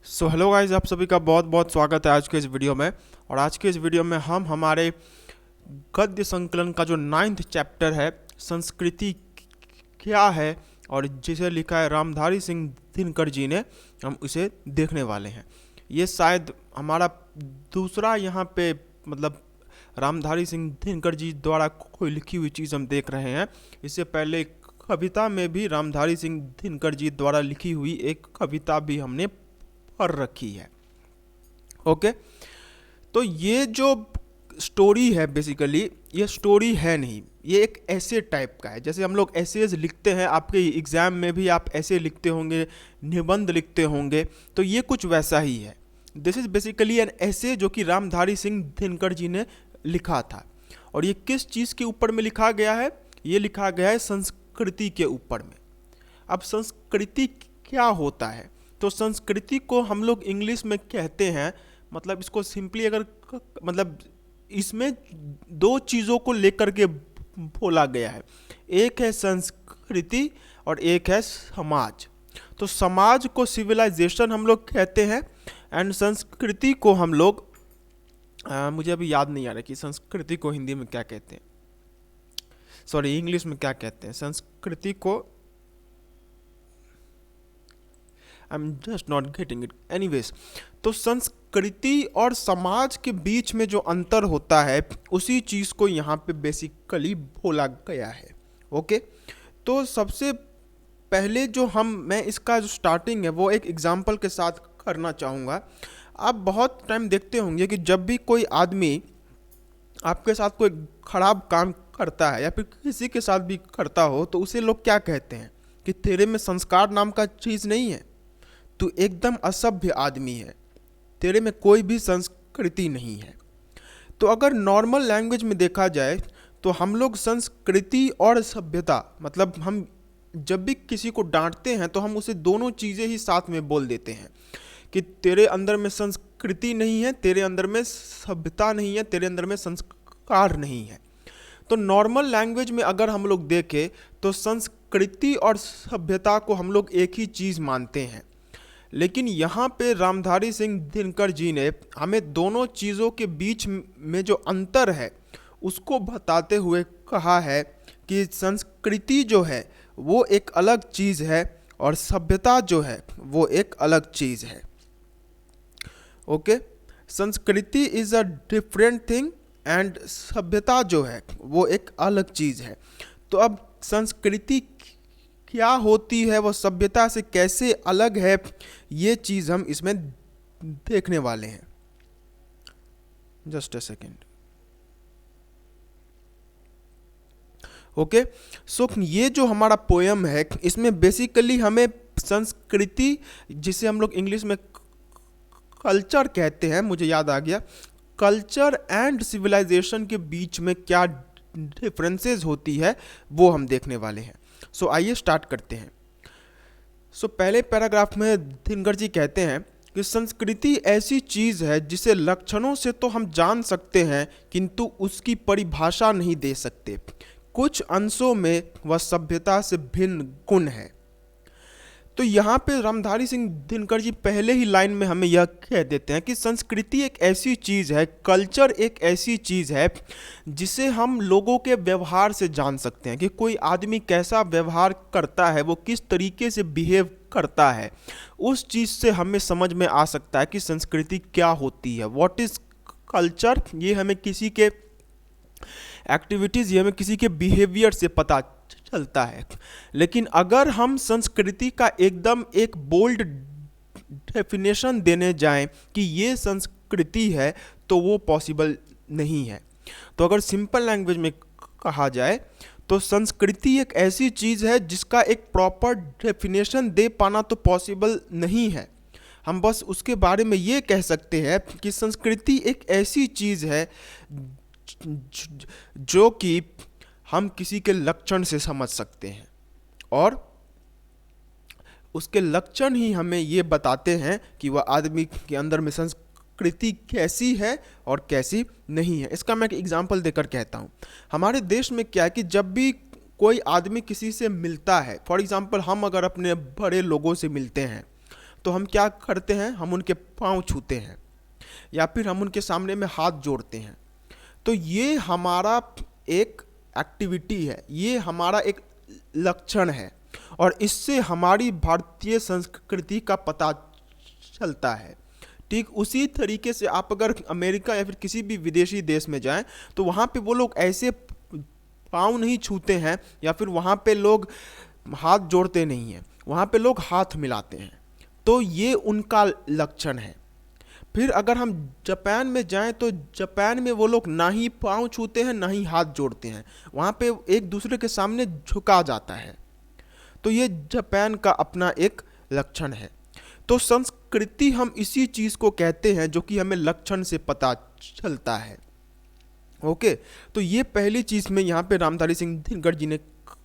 Hello guys, आप सभी का बहुत बहुत स्वागत है आज के इस वीडियो में। और आज के इस वीडियो में हम हमारे गद्य संकलन का जो 9th चैप्टर है, संस्कृति क्या है, और जिसे लिखा है रामधारी सिंह दिनकर जी ने, हम इसे देखने वाले हैं। ये शायद हमारा दूसरा यहाँ पे मतलब रामधारी सिंह दिनकर जी द्वारा कोई लिखी हुई चीज़ हम देख रहे हैं। इससे पहले कविता में भी रामधारी सिंह दिनकर जी द्वारा लिखी हुई एक कविता भी हमने पढ़ रखी है। ओके, तो ये जो स्टोरी है बेसिकली ये स्टोरी है नहीं, ये एक ऐसे टाइप का है। जैसे हम लोग ऐसेज लिखते हैं, आपके एग्ज़ाम में भी आप ऐसे लिखते होंगे, निबंध लिखते होंगे, तो ये कुछ वैसा ही है। दिस इज़ बेसिकली एन ऐसे जो कि रामधारी सिंह दिनकर जी ने लिखा था। और ये किस चीज़ के ऊपर में लिखा गया है? ये लिखा गया है संस्कृति के ऊपर में। अब संस्कृति क्या होता है? तो संस्कृति को हम लोग इंग्लिश में कहते हैं, मतलब इसको सिंपली अगर मतलब इसमें दो चीज़ों को लेकर के बोला गया है। एक है संस्कृति और एक है समाज। तो समाज को सिविलाइजेशन हम लोग कहते हैं, एंड संस्कृति को हम लोग मुझे अभी याद नहीं आ रहा कि संस्कृति को हिंदी में क्या कहते हैं, सॉरी इंग्लिश में क्या कहते हैं संस्कृति को। I am just not getting it anyways. तो संस्कृति और समाज के बीच में जो अंतर होता है उसी चीज़ को यहाँ पे बेसिकली बोला गया है। ओके, तो सबसे पहले जो मैं इसका जो स्टार्टिंग है वो एक एग्जांपल के साथ करना चाहूँगा। आप बहुत टाइम देखते होंगे कि जब भी कोई आदमी आपके साथ कोई खराब काम करता है या फिर किसी के साथ भी करता हो, तो उसे लोग क्या कहते हैं कि तेरे में संस्कार नाम का चीज़ नहीं है, तू एकदम असभ्य आदमी है, तेरे में कोई भी संस्कृति नहीं है। तो अगर नॉर्मल लैंग्वेज में देखा जाए तो हम लोग संस्कृति और सभ्यता, मतलब हम जब भी किसी को डांटते हैं तो हम उसे दोनों चीज़ें ही साथ में बोल देते हैं कि तेरे अंदर में संस्कृति नहीं है, तेरे अंदर में सभ्यता नहीं है, तेरे अंदर में संस्कार नहीं है। तो नॉर्मल लैंग्वेज में अगर हम लोग देखें तो संस्कृति और सभ्यता को हम लोग एक ही चीज़ मानते हैं, लेकिन यहाँ पे रामधारी सिंह दिनकर जी ने हमें दोनों चीज़ों के बीच में जो अंतर है उसको बताते हुए कहा है कि संस्कृति जो है वो एक अलग चीज़ है और सभ्यता जो है वो एक अलग चीज़ है। ओके, संस्कृति is a different thing and सभ्यता जो है वो एक अलग चीज़ है। तो अब संस्कृति क्या होती है, वो सभ्यता से कैसे अलग है, ये चीज़ हम इसमें देखने वाले हैं। Just a second. ओके, सो ये जो हमारा पोयम है इसमें बेसिकली हमें संस्कृति, जिसे हम लोग इंग्लिश में कल्चर कहते हैं, मुझे याद आ गया, कल्चर एंड सिविलाइजेशन के बीच में क्या डिफरेंसेस होती है वो हम देखने वाले हैं। सो आइए स्टार्ट करते हैं। सो पहले पैराग्राफ में दिनकर जी कहते हैं कि संस्कृति ऐसी चीज़ है जिसे लक्षणों से तो हम जान सकते हैं किंतु उसकी परिभाषा नहीं दे सकते। कुछ अंशों में वह सभ्यता से भिन्न गुण है। तो यहाँ पे रामधारी सिंह दिनकर जी पहले ही लाइन में हमें यह कह देते हैं कि संस्कृति एक ऐसी चीज़ है, कल्चर एक ऐसी चीज़ है जिसे हम लोगों के व्यवहार से जान सकते हैं कि कोई आदमी कैसा व्यवहार करता है, वो किस तरीके से बिहेव करता है, उस चीज़ से हमें समझ में आ सकता है कि संस्कृति क्या होती है। व्हाट इज़ कल्चर, ये हमें किसी के एक्टिविटीज़, ये हमें किसी के बिहेवियर से पता चलता है। लेकिन अगर हम संस्कृति का एकदम एक बोल्ड डेफिनेशन देने जाएं कि ये संस्कृति है, तो वो पॉसिबल नहीं है। तो अगर सिंपल लैंग्वेज में कहा जाए तो संस्कृति एक ऐसी चीज़ है जिसका एक प्रॉपर डेफिनेशन दे पाना तो पॉसिबल नहीं है। हम बस उसके बारे में ये कह सकते हैं कि संस्कृति एक ऐसी चीज़ है जो कि हम किसी के लक्षण से समझ सकते हैं, और उसके लक्षण ही हमें ये बताते हैं कि वह आदमी के अंदर में संस्कृति कैसी है और कैसी नहीं है। इसका मैं एक एग्जांपल देकर कहता हूँ। हमारे देश में क्या है कि जब भी कोई आदमी किसी से मिलता है, फॉर एग्जांपल हम अगर अपने बड़े लोगों से मिलते हैं तो हम क्या करते हैं, हम उनके पाँव छूते हैं या फिर हम उनके सामने में हाथ जोड़ते हैं। तो ये हमारा एक एक्टिविटी है, ये हमारा एक लक्षण है और इससे हमारी भारतीय संस्कृति का पता चलता है। ठीक उसी तरीके से आप अगर अमेरिका या फिर किसी भी विदेशी देश में जाएं तो वहाँ पे वो लोग ऐसे पाँव नहीं छूते हैं या फिर वहाँ पे लोग हाथ जोड़ते नहीं हैं, वहाँ पे लोग हाथ मिलाते हैं। तो ये उनका लक्षण है। फिर अगर हम जापान में जाएं तो जापान में वो लोग ना ही पाँव छूते हैं ना ही हाथ जोड़ते हैं, वहाँ पे एक दूसरे के सामने झुका जाता है। तो ये जापान का अपना एक लक्षण है। तो संस्कृति हम इसी चीज़ को कहते हैं जो कि हमें लक्षण से पता चलता है। ओके, तो ये पहली चीज़ में यहाँ पे रामधारी सिंह दिनकर जी ने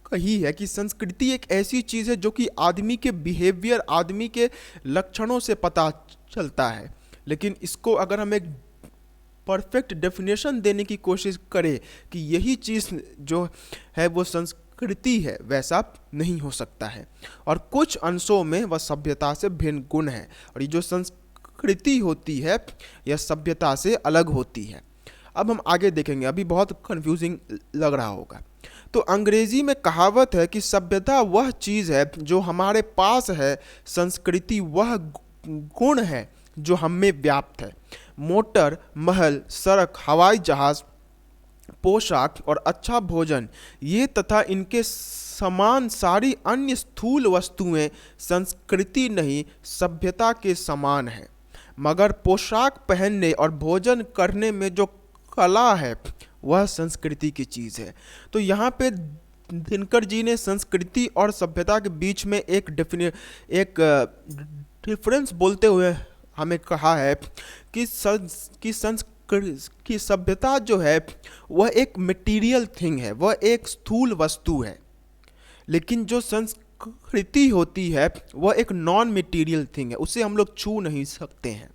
कही है कि संस्कृति एक ऐसी चीज़ है जो कि आदमी के बिहेवियर, आदमी के लक्षणों से पता चलता है। लेकिन इसको अगर हम एक परफेक्ट डेफिनेशन देने की कोशिश करें कि यही चीज़ जो है वो संस्कृति है, वैसा नहीं हो सकता है। और कुछ अंशों में वह सभ्यता से भिन्न गुण है और ये जो संस्कृति होती है यह सभ्यता से अलग होती है। अब हम आगे देखेंगे, अभी बहुत कंफ्यूजिंग लग रहा होगा। तो अंग्रेजी में कहावत है कि सभ्यता वह चीज़ है जो हमारे पास है, संस्कृति वह गुण है जो हम में व्याप्त है। मोटर, महल, सड़क, हवाई जहाज, पोशाक और अच्छा भोजन, ये तथा इनके समान सारी अन्य स्थूल वस्तुएं संस्कृति नहीं सभ्यता के समान है। मगर पोशाक पहनने और भोजन करने में जो कला है वह संस्कृति की चीज़ है। तो यहाँ पे दिनकर जी ने संस्कृति और सभ्यता के बीच में एक डिफरेंस बोलते हुए हमें कहा है कि कि सभ्यता जो है वह एक मटेरियल थिंग है, वह एक स्थूल वस्तु है। लेकिन जो संस्कृति होती है वह एक नॉन मटेरियल थिंग है, उसे हम लोग छू नहीं सकते हैं।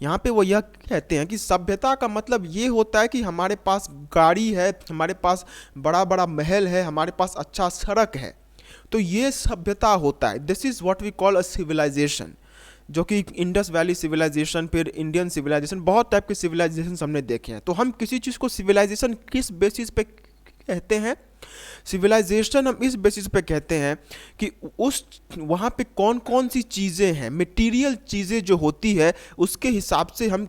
यहाँ पे वो यह कहते हैं कि सभ्यता का मतलब ये होता है कि हमारे पास गाड़ी है, हमारे पास बड़ा बड़ा महल है, हमारे पास अच्छा सड़क है, तो ये सभ्यता होता है। This is what we call a civilization, जो कि इंडस वैली सिविलाइजेशन, फिर इंडियन सिविलाइजेशन, बहुत टाइप के सिविलाइजेशन हमने देखे हैं। तो हम किसी चीज़ को सिविलाइजेशन किस बेसिस पे कहते हैं? सिविलाइजेशन हम इस बेसिस पे कहते हैं कि उस वहाँ पे कौन कौन सी चीज़ें हैं, मटेरियल चीज़ें जो होती है उसके हिसाब से हम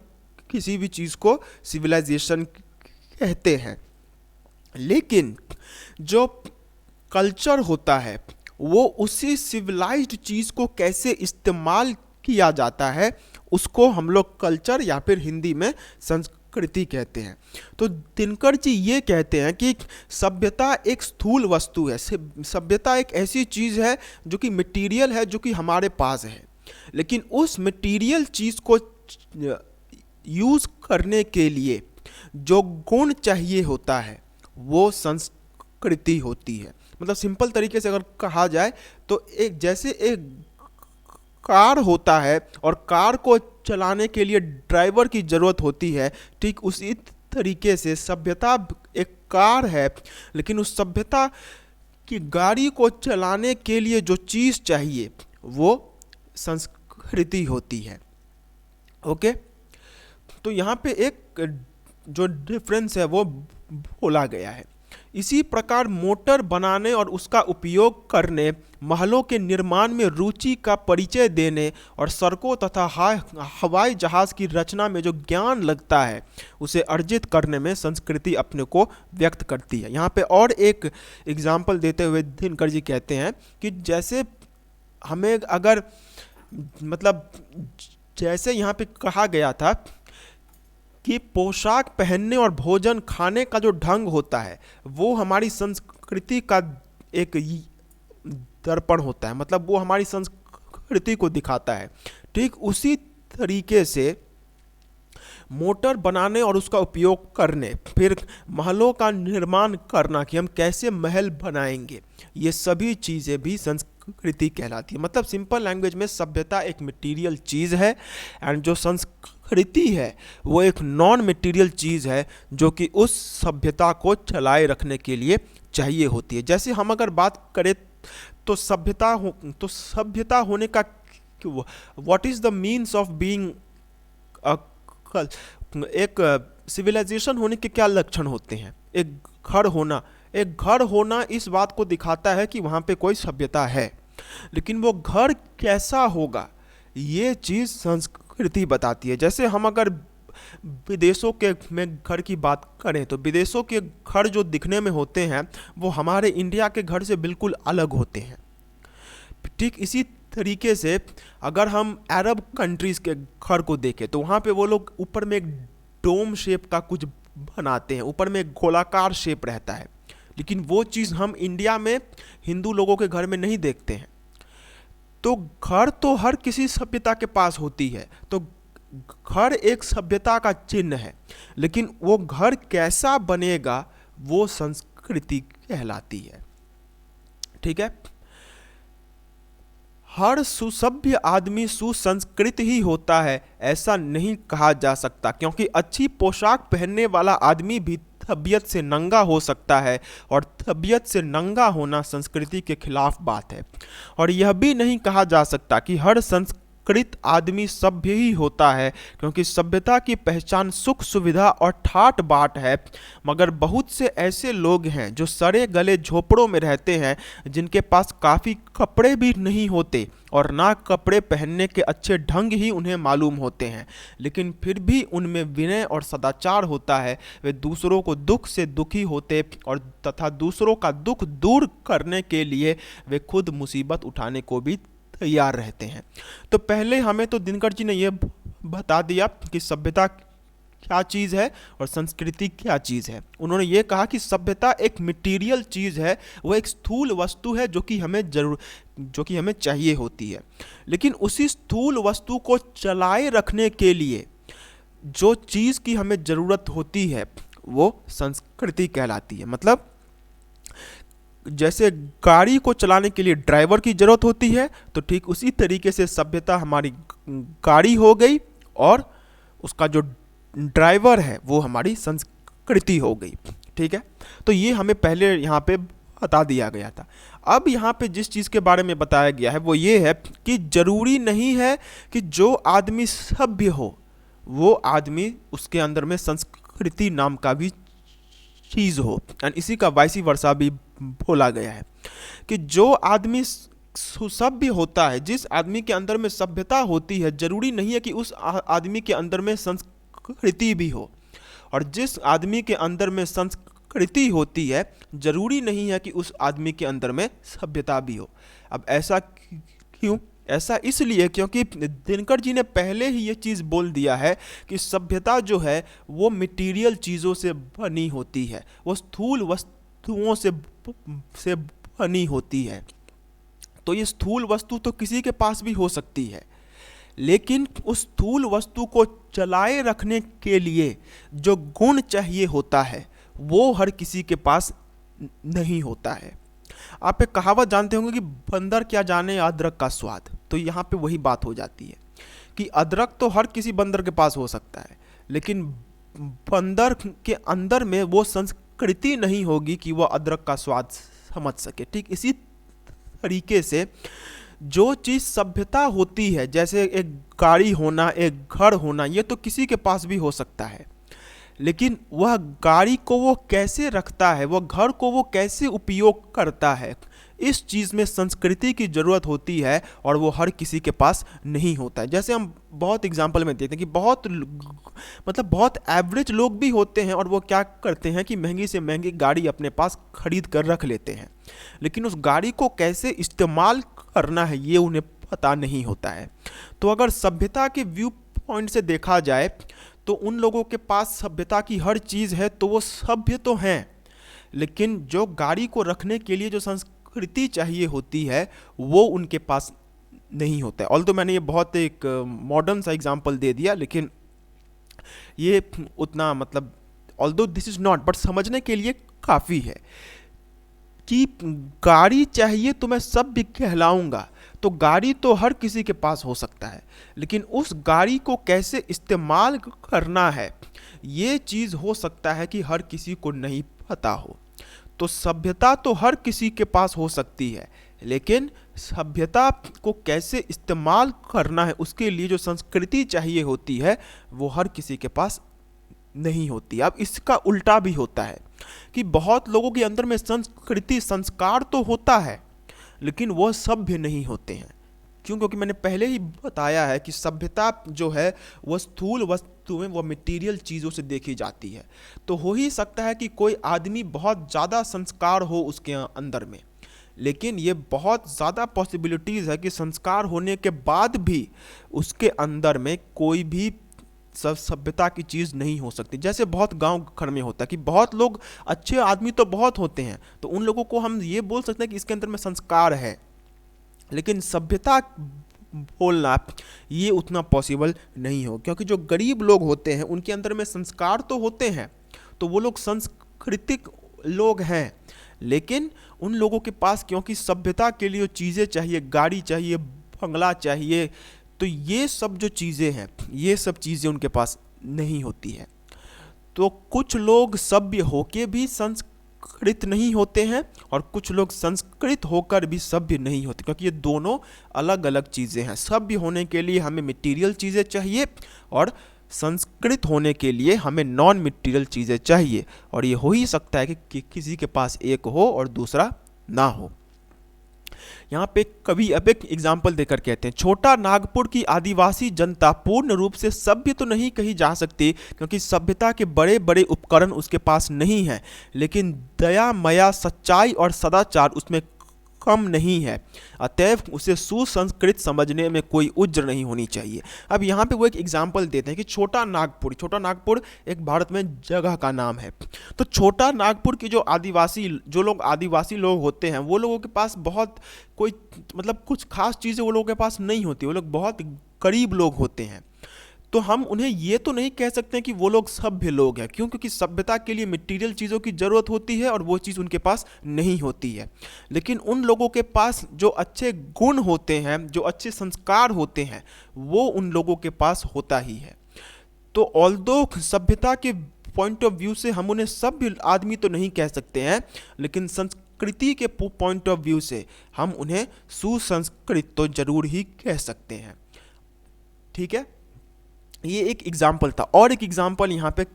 किसी भी चीज़ को सिविलाइजेशन कहते हैं। लेकिन जो कल्चर होता है वो उसी सिविलाइज्ड चीज़ को कैसे इस्तेमाल किया जाता है उसको हम लोग कल्चर या फिर हिंदी में संस्कृति कहते हैं। तो दिनकर जी ये कहते हैं कि सभ्यता एक स्थूल वस्तु है, सभ्यता एक ऐसी चीज़ है जो कि मटेरियल है, जो कि हमारे पास है, लेकिन उस मटेरियल चीज़ को यूज़ करने के लिए जो गुण चाहिए होता है वो संस्कृति होती है। मतलब सिंपल तरीके से अगर कहा जाए तो एक जैसे एक कार होता है और कार को चलाने के लिए ड्राइवर की ज़रूरत होती है, ठीक उसी तरीके से सभ्यता एक कार है, लेकिन उस सभ्यता की गाड़ी को चलाने के लिए जो चीज़ चाहिए वो संस्कृति होती है। ओके, तो यहाँ पे एक जो डिफरेंस है वो बोला गया है। इसी प्रकार मोटर बनाने और उसका उपयोग करने, महलों के निर्माण में रुचि का परिचय देने और सड़कों तथा हवाई जहाज़ की रचना में जो ज्ञान लगता है उसे अर्जित करने में संस्कृति अपने को व्यक्त करती है। यहाँ पे और एक एग्जाम्पल देते हुए दिनकर जी कहते हैं कि जैसे हमें अगर मतलब जैसे यहाँ पे कहा गया था कि पोशाक पहनने और भोजन खाने का जो ढंग होता है वो हमारी संस्कृति का एक दर्पण होता है, मतलब वो हमारी संस्कृति को दिखाता है। ठीक उसी तरीके से मोटर बनाने और उसका उपयोग करने, फिर महलों का निर्माण करना कि हम कैसे महल बनाएंगे, ये सभी चीज़ें भी संस्कृति कहलाती है। मतलब सिंपल लैंग्वेज में सभ्यता एक मटेरियल चीज़ है एंड जो संस्कृति है वो एक नॉन मटेरियल चीज़ है जो कि उस सभ्यता को चलाए रखने के लिए चाहिए होती है। जैसे हम अगर बात करें तो सभ्यता होने का what is the means of being एक सिविलाइजेशन होने के क्या लक्षण होते हैं। एक घर होना इस बात को दिखाता है कि वहाँ पे कोई सभ्यता है, लेकिन वो घर कैसा होगा ये चीज़ संस्कृति बताती है। जैसे हम अगर विदेशों के में घर की बात करें तो विदेशों के घर जो दिखने में होते हैं वो हमारे इंडिया के घर से बिल्कुल अलग होते हैं। ठीक इसी तरीके से अगर हम अरब कंट्रीज़ के घर को देखें तो वहाँ पे वो लोग ऊपर में एक डोम शेप का कुछ बनाते हैं, ऊपर में एक गोलाकार शेप रहता है, लेकिन वो चीज़ हम इंडिया में हिंदू लोगों के घर में नहीं देखते हैं। तो घर तो हर किसी सभ्यता के पास होती है, तो घर एक सभ्यता का चिन्ह है, लेकिन वो घर कैसा बनेगा वो संस्कृति कहलाती है। ठीक है, हर सुसभ्य आदमी सुसंस्कृत ही होता है ऐसा नहीं कहा जा सकता, क्योंकि अच्छी पोशाक पहनने वाला आदमी भी तबीयत से नंगा हो सकता है, और तबीयत से नंगा होना संस्कृति के खिलाफ बात है। और यह भी नहीं कहा जा सकता कि हर संस्कृत आदमी सभ्य ही होता है, क्योंकि सभ्यता की पहचान सुख सुविधा और ठाट बाट है। मगर बहुत से ऐसे लोग हैं जो सड़े गले झोपड़ों में रहते हैं, जिनके पास काफ़ी कपड़े भी नहीं होते और ना कपड़े पहनने के अच्छे ढंग ही उन्हें मालूम होते हैं, लेकिन फिर भी उनमें विनय और सदाचार होता है। वे दूसरों को दुख से दुखी होते और तथा दूसरों का दुख दूर करने के लिए वे खुद मुसीबत उठाने को भी तैयार रहते हैं। तो पहले हमें तो दिनकर जी ने ये बता दिया कि सभ्यता क्या चीज़ है और संस्कृति क्या चीज़ है। उन्होंने ये कहा कि सभ्यता एक मटेरियल चीज़ है, वो एक स्थूल वस्तु है जो कि हमें चाहिए होती है, लेकिन उसी स्थूल वस्तु को चलाए रखने के लिए जो चीज़ की हमें ज़रूरत होती है वो संस्कृति कहलाती है। मतलब जैसे गाड़ी को चलाने के लिए ड्राइवर की ज़रूरत होती है, तो ठीक उसी तरीके से सभ्यता हमारी गाड़ी हो गई और उसका जो ड्राइवर है वो हमारी संस्कृति हो गई। ठीक है, तो ये हमें पहले यहाँ पे बता दिया गया था। अब यहाँ पे जिस चीज़ के बारे में बताया गया है वो ये है कि ज़रूरी नहीं है कि जो आदमी सभ्य हो वो आदमी उसके अंदर में संस्कृति नाम का भी चीज़ हो, एंड इसी का वाइसी वर्षा भी बोला गया है कि जो आदमी सुसभ्य होता है, जिस आदमी के अंदर में सभ्यता होती है, जरूरी नहीं है कि उस आदमी के अंदर में संस्कृति भी हो, और जिस आदमी के अंदर में संस्कृति होती है जरूरी नहीं है कि उस आदमी के अंदर में सभ्यता भी हो। अब ऐसा क्यों? ऐसा इसलिए क्योंकि दिनकर जी ने पहले ही ये चीज़ बोल दिया है कि सभ्यता जो है वो मटेरियल चीज़ों से बनी होती है, वो स्थूल वस्तुओं से बनी होती है। तो ये स्थूल वस्तु तो किसी के पास भी हो सकती है, लेकिन उस स्थूल वस्तु को चलाए रखने के लिए जो गुण चाहिए होता है वो हर किसी के पास नहीं होता है। आप एक कहावत जानते होंगे कि बंदर क्या जाने अदरक का स्वाद, तो यहाँ पे वही बात हो जाती है कि अदरक तो हर किसी बंदर के पास हो सकता है, लेकिन बंदर के अंदर में वो संस्कृति नहीं होगी कि वह अदरक का स्वाद समझ सके। ठीक इसी तरीके से जो चीज़ सभ्यता होती है, जैसे एक गाड़ी होना, एक घर होना, ये तो किसी के पास भी हो सकता है, लेकिन वह गाड़ी को वो कैसे रखता है, वह घर को वो कैसे उपयोग करता है, इस चीज़ में संस्कृति की ज़रूरत होती है, और वो हर किसी के पास नहीं होता है। जैसे हम बहुत एग्जांपल में देखते हैं कि बहुत एवरेज लोग भी होते हैं और वो क्या करते हैं कि महंगी से महंगी गाड़ी अपने पास खरीद कर रख लेते हैं, लेकिन उस गाड़ी को कैसे इस्तेमाल करना है ये उन्हें पता नहीं होता है। तो अगर सभ्यता के व्यू पॉइंट से देखा जाए तो उन लोगों के पास सभ्यता की हर चीज़ है, तो वो सभ्य तो हैं, लेकिन जो गाड़ी को रखने के लिए जो संस्कृति चाहिए होती है वो उनके पास नहीं होता है। ऑल्दो मैंने ये बहुत एक मॉडर्न सा एग्जांपल दे दिया, लेकिन ये उतना मतलब although this is not, but समझने के लिए काफ़ी है कि गाड़ी चाहिए तो मैं सभ्य कहलाऊंगा। तो गाड़ी तो हर किसी के पास हो सकता है, लेकिन उस गाड़ी को कैसे इस्तेमाल करना है ये चीज़ हो सकता है कि हर किसी को नहीं पता हो। तो सभ्यता तो हर किसी के पास हो सकती है, लेकिन सभ्यता को कैसे इस्तेमाल करना है उसके लिए जो संस्कृति चाहिए होती है वो हर किसी के पास नहीं होती। अब इसका उल्टा भी होता है कि बहुत लोगों के अंदर में संस्कृति संस्कार तो होता है लेकिन वह सभ्य नहीं होते हैं। क्यों? क्योंकि मैंने पहले ही बताया है कि सभ्यता जो है वह स्थूल वस्तुएं, वह मटेरियल चीज़ों से देखी जाती है। तो हो ही सकता है कि कोई आदमी बहुत ज़्यादा संस्कार हो उसके अंदर में, लेकिन ये बहुत ज़्यादा पॉसिबिलिटीज़ है कि संस्कार होने के बाद भी उसके अंदर में कोई भी सभ्यता की चीज़ नहीं हो सकती। जैसे बहुत गांव घर में होता है कि बहुत लोग अच्छे आदमी तो बहुत होते हैं, तो उन लोगों को हम ये बोल सकते हैं कि इसके अंदर में संस्कार है, लेकिन सभ्यता बोलना ये उतना पॉसिबल नहीं हो। क्योंकि जो गरीब लोग होते हैं उनके अंदर में संस्कार तो होते हैं, तो वो लोग सांस्कृतिक लोग हैं, लेकिन उन लोगों के पास क्योंकि सभ्यता के लिए चीज़ें चाहिए, गाड़ी चाहिए, बंगला चाहिए, तो ये सब जो चीज़ें हैं ये सब चीज़ें उनके पास नहीं होती है। तो कुछ लोग सभ्य होके भी संस्कृत नहीं होते हैं और कुछ लोग संस्कृत होकर भी सभ्य नहीं होते, क्योंकि ये दोनों अलग अलग चीज़ें हैं। सभ्य होने के लिए हमें मटेरियल चीज़ें चाहिए और संस्कृत होने के लिए हमें नॉन मटेरियल चीज़ें चाहिए, और ये हो ही सकता है कि किसी के पास एक हो और दूसरा ना हो। यहाँ पे कवि अब एक एग्जाम्पल देकर कहते हैं, छोटा नागपुर की आदिवासी जनता पूर्ण रूप से सभ्य तो नहीं कही जा सकती क्योंकि सभ्यता के बड़े बड़े उपकरण उसके पास नहीं है, लेकिन दया, माया, सच्चाई और सदाचार उसमें कम नहीं है, अतएव उसे सुसंस्कृत समझने में कोई उज्र नहीं होनी चाहिए। अब यहाँ पे वो एक एग्जाम्पल देते हैं कि छोटा नागपुर एक भारत में जगह का नाम है। तो छोटा नागपुर की जो लोग आदिवासी लोग होते हैं वो लोगों के पास बहुत कोई मतलब कुछ खास चीज़ें वो लोगों के पास नहीं होती, वो लोग बहुत गरीब लोग होते हैं। तो हम उन्हें ये तो नहीं कह सकते कि वो लोग सभ्य लोग हैं। क्यों? क्योंकि सभ्यता के लिए मटेरियल चीज़ों की ज़रूरत होती है और वो चीज़ उनके पास नहीं होती है। लेकिन उन लोगों के पास जो अच्छे गुण होते हैं, जो अच्छे संस्कार होते हैं, वो उन लोगों के पास होता ही है। तो ऑल्दो सभ्यता के पॉइंट ऑफ व्यू से हम उन्हें सभ्य आदमी तो नहीं कह सकते हैं, लेकिन संस्कृति के पॉइंट ऑफ व्यू से हम उन्हें सुसंस्कृत तो जरूर ही कह सकते हैं। ठीक है, ये एक एग्जाम्पल था। और एक एग्जाम्पल यहाँ पे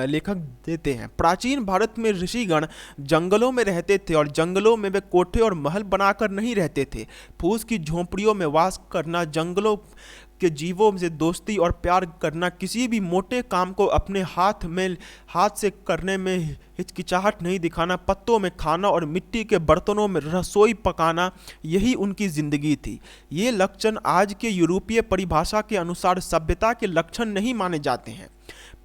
लेखक देते हैं, प्राचीन भारत में ऋषिगण जंगलों में रहते थे और जंगलों में वे कोठे और महल बनाकर नहीं रहते थे। फूस की झोंपड़ियों में वास करना, जंगलों के जीवों से दोस्ती और प्यार करना, किसी भी मोटे काम को अपने हाथ से करने में हिचकिचाहट नहीं दिखाना, पत्तों में खाना और मिट्टी के बर्तनों में रसोई पकाना, यही उनकी जिंदगी थी। ये लक्षण आज के यूरोपीय परिभाषा के अनुसार सभ्यता के लक्षण नहीं माने जाते हैं।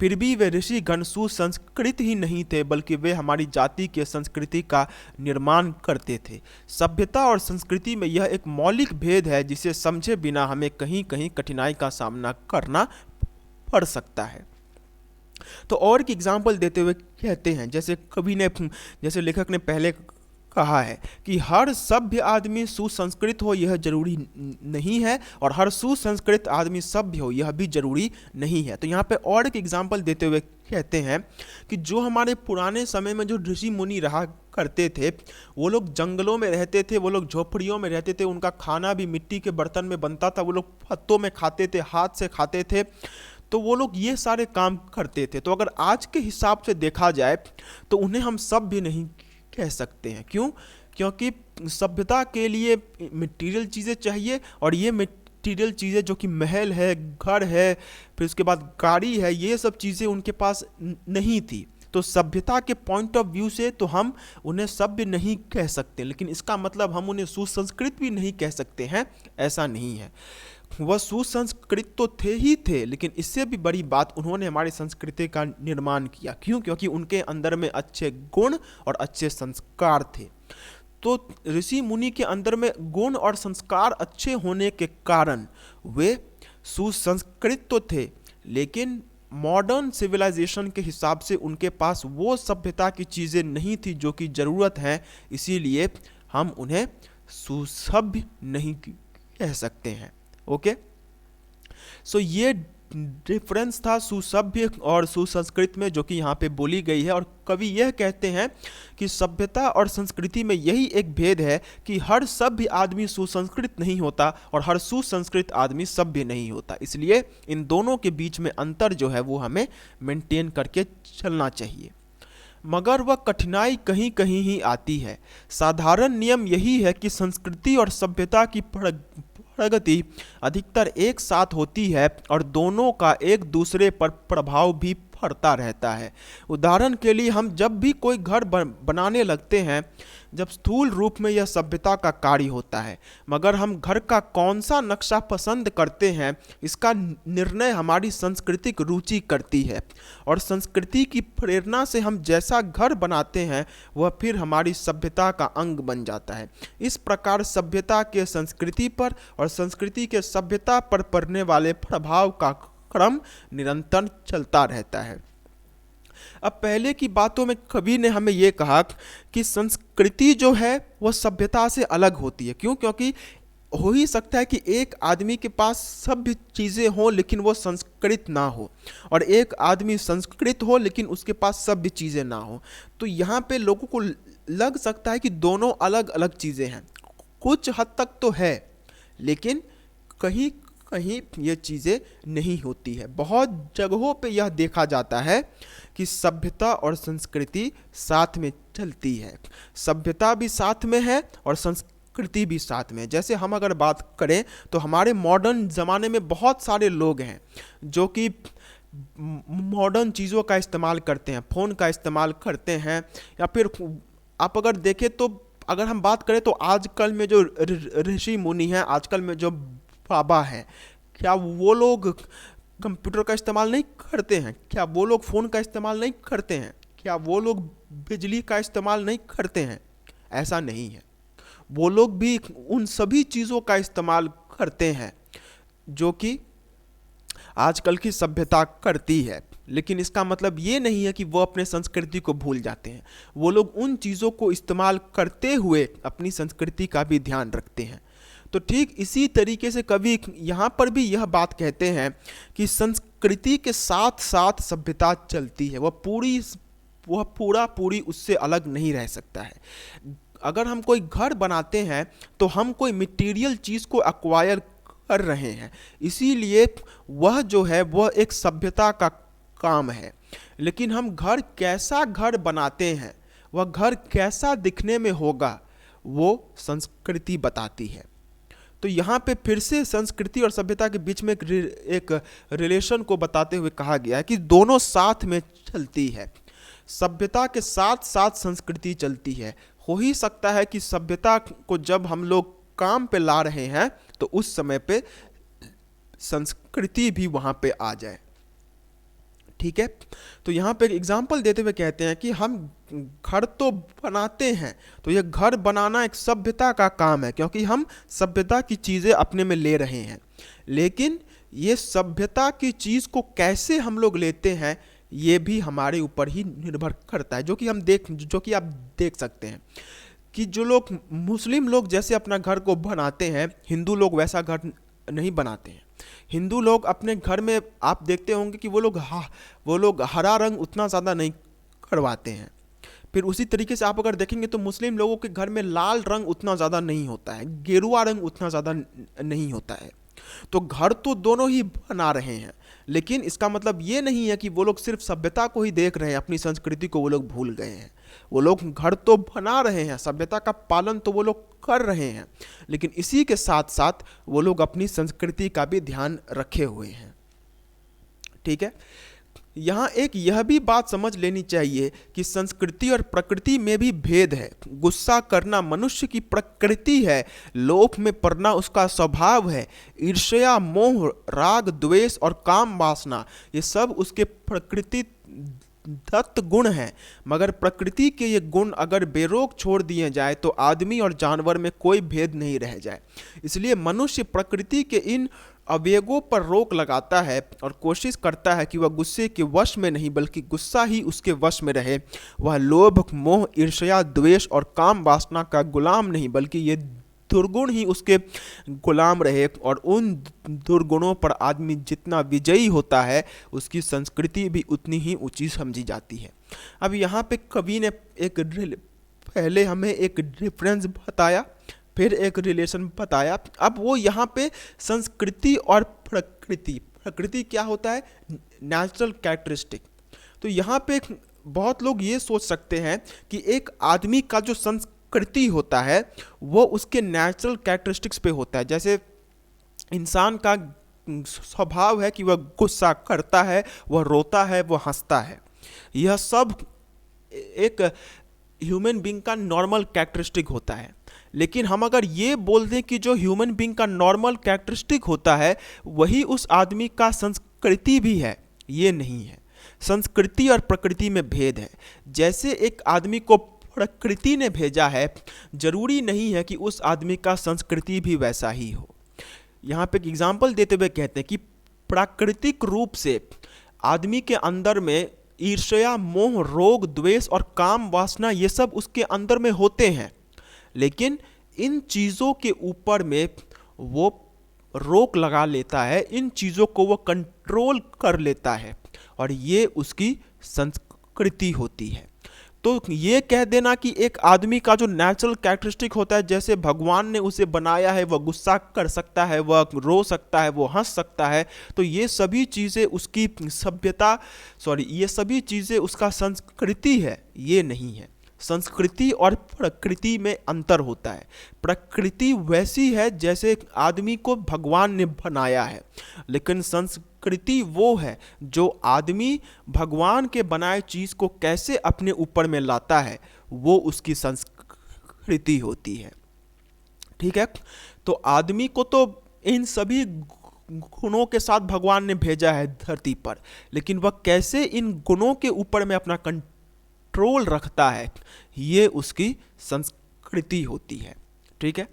फिर भी वे ऋषिगण सुसंस्कृत ही नहीं थे, बल्कि वे हमारी जाति के संस्कृति का निर्माण करते थे। सभ्यता और संस्कृति में यह एक मौलिक भेद है जिसे समझे बिना हमें कहीं कहीं कठिनाई का सामना करना पड़ सकता है। तो और एक एग्जाम्पल देते हुए कहते हैं, जैसे लेखक ने पहले कहा है कि हर सभ्य आदमी सुसंस्कृत हो यह जरूरी नहीं है और हर सुसंस्कृत आदमी सभ्य हो यह भी जरूरी नहीं है। तो यहाँ पे और एक एग्जाम्पल देते हुए कहते हैं कि जो हमारे पुराने समय में जो ऋषि मुनि रहा करते थे, वो लोग जंगलों में रहते थे, वो लोग झोपड़ियों में रहते थे, उनका खाना भी मिट्टी के बर्तन में बनता था, वो लोग पत्तों में खाते थे, हाथ से खाते थे, तो वो लोग ये सारे काम करते थे। तो अगर आज के हिसाब से देखा जाए तो उन्हें हम सभ्य नहीं कह सकते हैं। क्यों? क्योंकि सभ्यता के लिए मटेरियल चीज़ें चाहिए और ये मटेरियल चीज़ें जो कि महल है, घर है, फिर उसके बाद गाड़ी है, ये सब चीज़ें उनके पास नहीं थी। तो सभ्यता के पॉइंट ऑफ व्यू से तो हम उन्हें सभ्य नहीं कह सकते, लेकिन इसका मतलब हम उन्हें सुसंस्कृत भी नहीं कह सकते हैं, ऐसा नहीं है। वह सुसंस्कृत तो थे, लेकिन इससे भी बड़ी बात, उन्होंने हमारी संस्कृति का निर्माण किया। क्यों? क्योंकि उनके अंदर में अच्छे गुण और अच्छे संस्कार थे। तो ऋषि मुनि के अंदर में गुण और संस्कार अच्छे होने के कारण वे सुसंस्कृत तो थे, लेकिन मॉडर्न सिविलाइजेशन के हिसाब से उनके पास वो सभ्यता की चीज़ें नहीं थी जो कि ज़रूरत है, इसीलिए हम उन्हें सुसभ्य नहीं कह सकते हैं। ओके, सो ये डिफरेंस था सुसभ्य और सुसंस्कृत में, जो कि यहाँ पे बोली गई है। और कवि यह कहते हैं कि सभ्यता और संस्कृति में यही एक भेद है कि हर सभ्य आदमी सुसंस्कृत नहीं होता और हर सुसंस्कृत आदमी सभ्य नहीं होता। इसलिए इन दोनों के बीच में अंतर जो है वो हमें मेंटेन करके चलना चाहिए। मगर वह कठिनाई कहीं कहीं ही आती है। साधारण नियम यही है कि संस्कृति और सभ्यता की प्रगति अधिकतर एक साथ होती है और दोनों का एक दूसरे पर प्रभाव भी पड़ता रहता है। उदाहरण के लिए हम जब भी कोई घर बनाने लगते हैं, जब स्थूल रूप में यह सभ्यता का कार्य होता है, मगर हम घर का कौन सा नक्शा पसंद करते हैं इसका निर्णय हमारी सांस्कृतिक रुचि करती है। और संस्कृति की प्रेरणा से हम जैसा घर बनाते हैं वह फिर हमारी सभ्यता का अंग बन जाता है। इस प्रकार सभ्यता के संस्कृति पर और संस्कृति के सभ्यता पर पड़ने वाले प्रभाव का क्रम निरंतर चलता रहता है। अब पहले की बातों में कवि ने हमें यह कहा कि संस्कृति जो है वह सभ्यता से अलग होती है। क्यों? क्योंकि हो ही सकता है कि एक आदमी के पास सभ्य चीज़ें हों लेकिन वो संस्कृत ना हो, और एक आदमी संस्कृत हो लेकिन उसके पास सभ्य चीज़ें ना हो। तो यहाँ पे लोगों को लग सकता है कि दोनों अलग अलग चीज़ें हैं। कुछ हद तक तो है, लेकिन कहीं कहीं ये चीज़ें नहीं होती है। बहुत जगहों पे यह देखा जाता है कि सभ्यता और संस्कृति साथ में चलती है। सभ्यता भी साथ में है और संस्कृति भी साथ में है। जैसे हम अगर बात करें तो हमारे मॉडर्न ज़माने में बहुत सारे लोग हैं जो कि मॉडर्न चीज़ों का इस्तेमाल करते हैं, फ़ोन का इस्तेमाल करते हैं, या फिर आप अगर देखें तो अगर हम बात करें तो आजकल में जो ऋषि मुनि हैं, आजकल में जो बाबा हैं, क्या वो लोग कंप्यूटर का इस्तेमाल नहीं करते हैं? क्या वो लोग फ़ोन का इस्तेमाल नहीं करते हैं? क्या वो लोग बिजली का इस्तेमाल नहीं करते हैं? ऐसा नहीं है। वो लोग भी उन सभी चीज़ों का इस्तेमाल करते हैं जो कि आजकल की सभ्यता करती है। लेकिन इसका मतलब ये नहीं है कि वो अपने संस्कृति को भूल जाते हैं। वो लोग उन चीज़ों को इस्तेमाल करते हुए अपनी संस्कृति का भी ध्यान रखते हैं। तो ठीक इसी तरीके से कवि यहाँ पर भी यह बात कहते हैं कि संस्कृति के साथ साथ सभ्यता चलती है। वह पूरी उससे अलग नहीं रह सकता है। अगर हम कोई घर बनाते हैं तो हम कोई मटेरियल चीज़ को एक्वायर कर रहे हैं, इसीलिए वह जो है वह एक सभ्यता का काम है। लेकिन हम कैसा घर बनाते हैं, वह घर कैसा दिखने में होगा, वो संस्कृति बताती है। तो यहाँ पे फिर से संस्कृति और सभ्यता के बीच में एक रिलेशन को बताते हुए कहा गया है कि दोनों साथ में चलती है। सभ्यता के साथ साथ संस्कृति चलती है। हो ही सकता है कि सभ्यता को जब हम लोग काम पे ला रहे हैं तो उस समय पे संस्कृति भी वहाँ पे आ जाए। ठीक है, तो यहाँ पे एग्जाम्पल देते हुए कहते हैं कि हम घर तो बनाते हैं, तो यह घर बनाना एक सभ्यता का काम है, क्योंकि हम सभ्यता की चीज़ें अपने में ले रहे हैं। लेकिन ये सभ्यता की चीज़ को कैसे हम लोग लेते हैं ये भी हमारे ऊपर ही निर्भर करता है। जो कि आप देख सकते हैं कि जो लोग मुस्लिम लोग जैसे अपना घर को बनाते हैं, हिंदू लोग वैसा घर नहीं बनाते हैं। हिंदू लोग अपने घर में आप देखते होंगे कि वो लोग हरा रंग उतना ज़्यादा नहीं करवाते हैं। फिर उसी तरीके से आप अगर देखेंगे तो मुस्लिम लोगों के घर में लाल रंग उतना ज़्यादा नहीं होता है, गेरुआ रंग उतना ज़्यादा नहीं होता है। तो घर तो दोनों ही बना रहे हैं, लेकिन इसका मतलब ये नहीं है कि वो लोग सिर्फ सभ्यता को ही देख रहे हैं, अपनी संस्कृति को वो लोग भूल गए हैं। वो लोग घर तो बना रहे हैं, सभ्यता का पालन तो वो लोग कर रहे हैं, लेकिन इसी के साथ साथ वो लोग अपनी संस्कृति का भी ध्यान रखे हुए हैं। ठीक है, यहाँ एक यह भी बात समझ लेनी चाहिए कि संस्कृति और प्रकृति में भी भेद है। गुस्सा करना मनुष्य की प्रकृति है, लोभ में पड़ना उसका स्वभाव है। ईर्ष्या, मोह, राग, द्वेष और काम वासना ये सब उसके प्रकृति दत्त गुण हैं। मगर प्रकृति के ये गुण अगर बेरोक छोड़ दिए जाए तो आदमी और जानवर में कोई भेद नहीं रह जाए। इसलिए मनुष्य प्रकृति के इन आवेगों पर रोक लगाता है और कोशिश करता है कि वह गुस्से के वश में नहीं बल्कि गुस्सा ही उसके वश में रहे। वह लोभ, मोह, ईर्ष्या, द्वेष और काम वासना का गुलाम नहीं बल्कि ये दुर्गुण ही उसके गुलाम रहे, और उन दुर्गुणों पर आदमी जितना विजयी होता है उसकी संस्कृति भी उतनी ही ऊंची समझी जाती है। अब यहाँ पे कवि ने पहले हमें एक डिफरेंस बताया, फिर एक रिलेशन बताया। अब वो यहाँ पे संस्कृति और प्रकृति, प्रकृति क्या होता है, नेचुरल कैरेक्टरिस्टिक। तो यहाँ पे बहुत लोग ये सोच सकते हैं कि एक आदमी का जो संस्कृति होता है वो उसके नेचुरल कैरेक्टरिस्टिक्स पे होता है। जैसे इंसान का स्वभाव है कि वह गुस्सा करता है, वह रोता है, वह हंसता है, यह सब एक ह्यूमन बीइंग का नॉर्मल कैरेक्टरिस्टिक होता है। लेकिन हम अगर ये बोल दें कि जो ह्यूमन बीइंग का नॉर्मल कैरेक्टरिस्टिक होता है वही उस आदमी का संस्कृति भी है, ये नहीं है। संस्कृति और प्रकृति में भेद है। जैसे एक आदमी को प्रकृति ने भेजा है, जरूरी नहीं है कि उस आदमी का संस्कृति भी वैसा ही हो। यहाँ पे एक एग्जाम्पल देते हुए कहते हैं कि प्राकृतिक रूप से आदमी के अंदर में ईर्ष्या, मोह, रोग, द्वेष और काम वासना ये सब उसके अंदर में होते हैं, लेकिन इन चीज़ों के ऊपर में वो रोक लगा लेता है, इन चीज़ों को वो कंट्रोल कर लेता है, और ये उसकी संस्कृति होती है। तो ये कह देना कि एक आदमी का जो नेचुरल कैरेक्टरिस्टिक होता है, जैसे भगवान ने उसे बनाया है, वह गुस्सा कर सकता है, वह रो सकता है, वो हंस सकता है, तो ये सभी चीज़ें उसकी सभ्यता, ये सभी चीज़ें उसका संस्कृति है, ये नहीं है। संस्कृति और प्रकृति में अंतर होता है। प्रकृति वैसी है जैसे आदमी को भगवान ने बनाया है, लेकिन संस्कृति वो है जो आदमी भगवान के बनाए चीज़ को कैसे अपने ऊपर में लाता है, वो उसकी संस्कृति होती है। ठीक है, तो आदमी को तो इन सभी गुणों के साथ भगवान ने भेजा है धरती पर, लेकिन वह कैसे इन गुणों के ऊपर में अपना कंट्रोल रखता है, ये उसकी संस्कृति होती है। ठीक है,